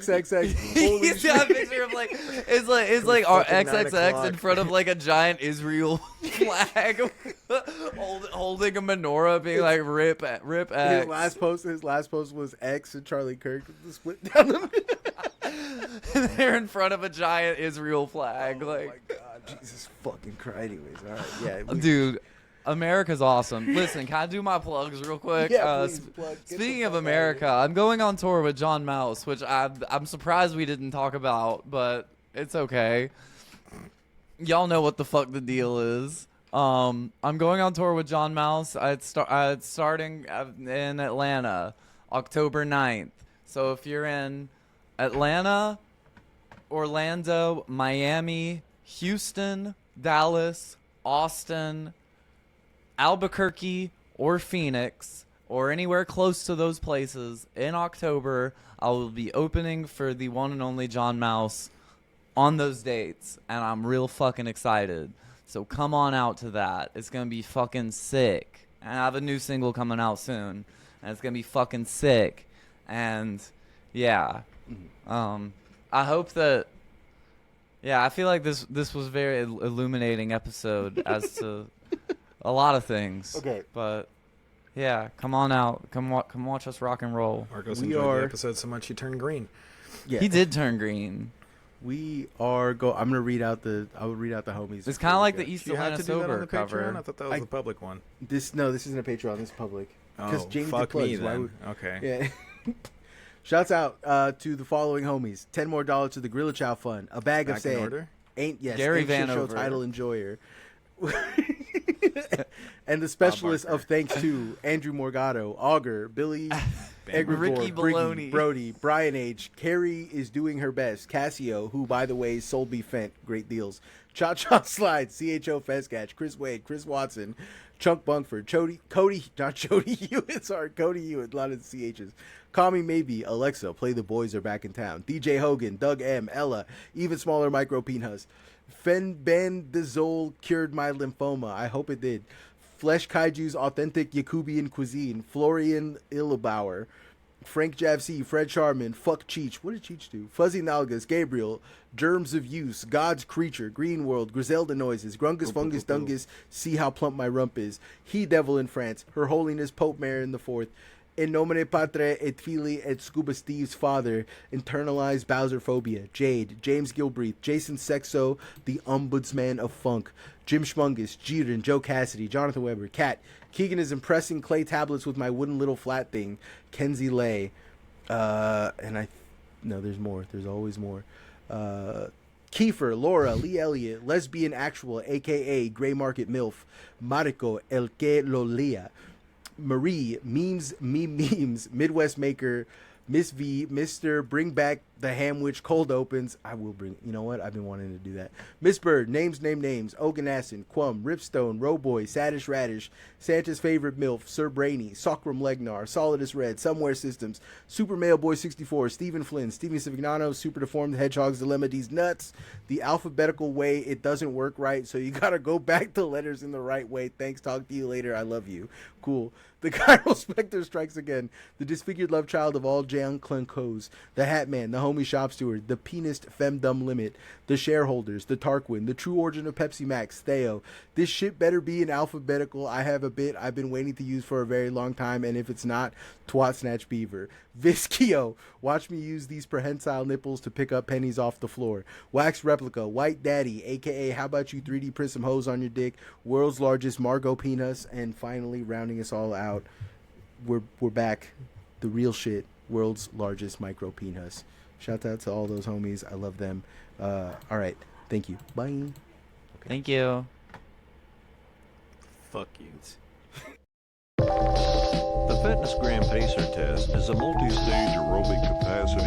XXX. Holy He's got a shit. picture of like it's like our fucking 9 XXX in o'clock. front of like a giant Israel flag, holding a menorah, being like rip X. His last post was X and Charlie Kirk split down the middle. They're in front of a giant Israel flag, Oh like. my god, Jesus fucking Christ. Anyways, all right, yeah, Dude, America's awesome. Listen, can I do my plugs real quick? Yeah, please, plug. Get Speaking the of fuck outta America, I'm going on tour with John Mouse, which I'm surprised we didn't talk about, but it's okay. Y'all know what the fuck the deal is. I'm going on tour with John Mouse. It's starting in Atlanta, October 9th. So if you're in Atlanta, Orlando, Miami, Houston, Dallas, Austin, Albuquerque, or Phoenix, or anywhere close to those places in October, I will be opening for the one and only John Mouse on those dates, and I'm real fucking excited. So come on out to that. It's going to be fucking sick. And I have a new single coming out soon, and it's going to be fucking sick. And yeah. I hope that I feel like this was a very illuminating episode as to a lot of things. Okay. But yeah, come on out. Come watch us rock and roll. Marcos enjoyed the episode so much he turned green. Yeah. He did turn green. We are I'm gonna read out the homies. It's kind of like the East Do you have Atlanta to do that on Sober the cover. Patreon? I thought that was the public one. This isn't a Patreon. This is public. Oh, Jamie fuck did me plugs. Why then. would- Okay. Yeah. Shouts out to the following homies: $10 more to the Gorilla Chow Fund, a bag of Back in sand, order? Gary ain't shit show Vanover. title enjoyer, and the specialist of thanks to Andrew Morgado, Augur, Billy, Egregore, Ricky Baloney. Brody, Brian H. Carrie is doing her best. Cassio, who by the way sold me Fent, great deals. Cha Cha Slide, CHO Fezcatch, Chris Wade, Chris Watson, Chunk Bunkford, Cody Hewitt, Cody Hewitt, a lot of CHs. Call Me Maybe, Alexa, Play the Boys Are Back in Town. DJ Hogan, Doug M, Ella, Even Smaller Micro Peanhus. Fenbendazole cured my lymphoma. I hope it did. Flesh Kaiju's Authentic Yakubian Cuisine. Florian Illebauer. Frank Javc, Fred Sharman, Fuck Cheech. What did Cheech do? Fuzzy Nalgas, Gabriel, Germs of Use, God's Creature, Green World, Griselda Noises, Grungus Fungus Dungus, See How Plump My Rump Is, He Devil in France, Her Holiness Pope Marin the Fourth, In Nomine Patre et Fili et Scuba Steve's father, Internalized Bowser Phobia, Jade, James Gilbreath, Jason Sexo, the Ombudsman of Funk, Jim Schmungus, Jiren, Joe Cassidy, Jonathan Weber, Kat, Keegan is impressing clay tablets with my wooden little flat thing, Kenzie Lay, there's more. There's always more. Kiefer, Laura, Lee Elliott, Lesbian Actual, a.k.a. Gray Market MILF, Mariko, El Que Lo Lea, Marie, Memes, Midwest Maker, Miss V, Mr. Bring Back the Hamwich Cold Opens. I will bring, you know what? I've been wanting to do that. Miss Bird, Names, Oganasson, Quum, Ripstone, Rowboy, Sadish Radish, Santa's Favorite MILF, Sir Brainy, Socram Legnar, Solidus Red, Somewhere Systems, Super Male Boy 64, Stephen Flynn, Steven Civignano, Super Deformed Hedgehog's Dilemma, These Nuts, The Alphabetical Way, It Doesn't Work Right, so you gotta go back to letters in the right way. Thanks, talk to you later, I love you. Cool. The Chiral Spectre strikes again. The disfigured love child of all Jan Klenkos. The Hat Man, the homie shop steward, the penist femdom limit, the shareholders, the Tarquin, the true origin of Pepsi Max, Theo. This shit better be in alphabetical. I have a bit I've been waiting to use for a very long time, and if it's not, Twat Snatch Beaver. Viskio, watch me use these prehensile nipples to pick up pennies off the floor. Wax Replica, White Daddy, aka how about you 3D print some hoes on your dick, world's largest Margot Penis, and finally rounding us all out, we're back, the real shit, world's largest micro penis. Shout out to all those homies, I love them. All right, thank you, bye. Okay. Thank you. Fuck you. The Fitness Gram Pacer test is a multi-stage aerobic capacitor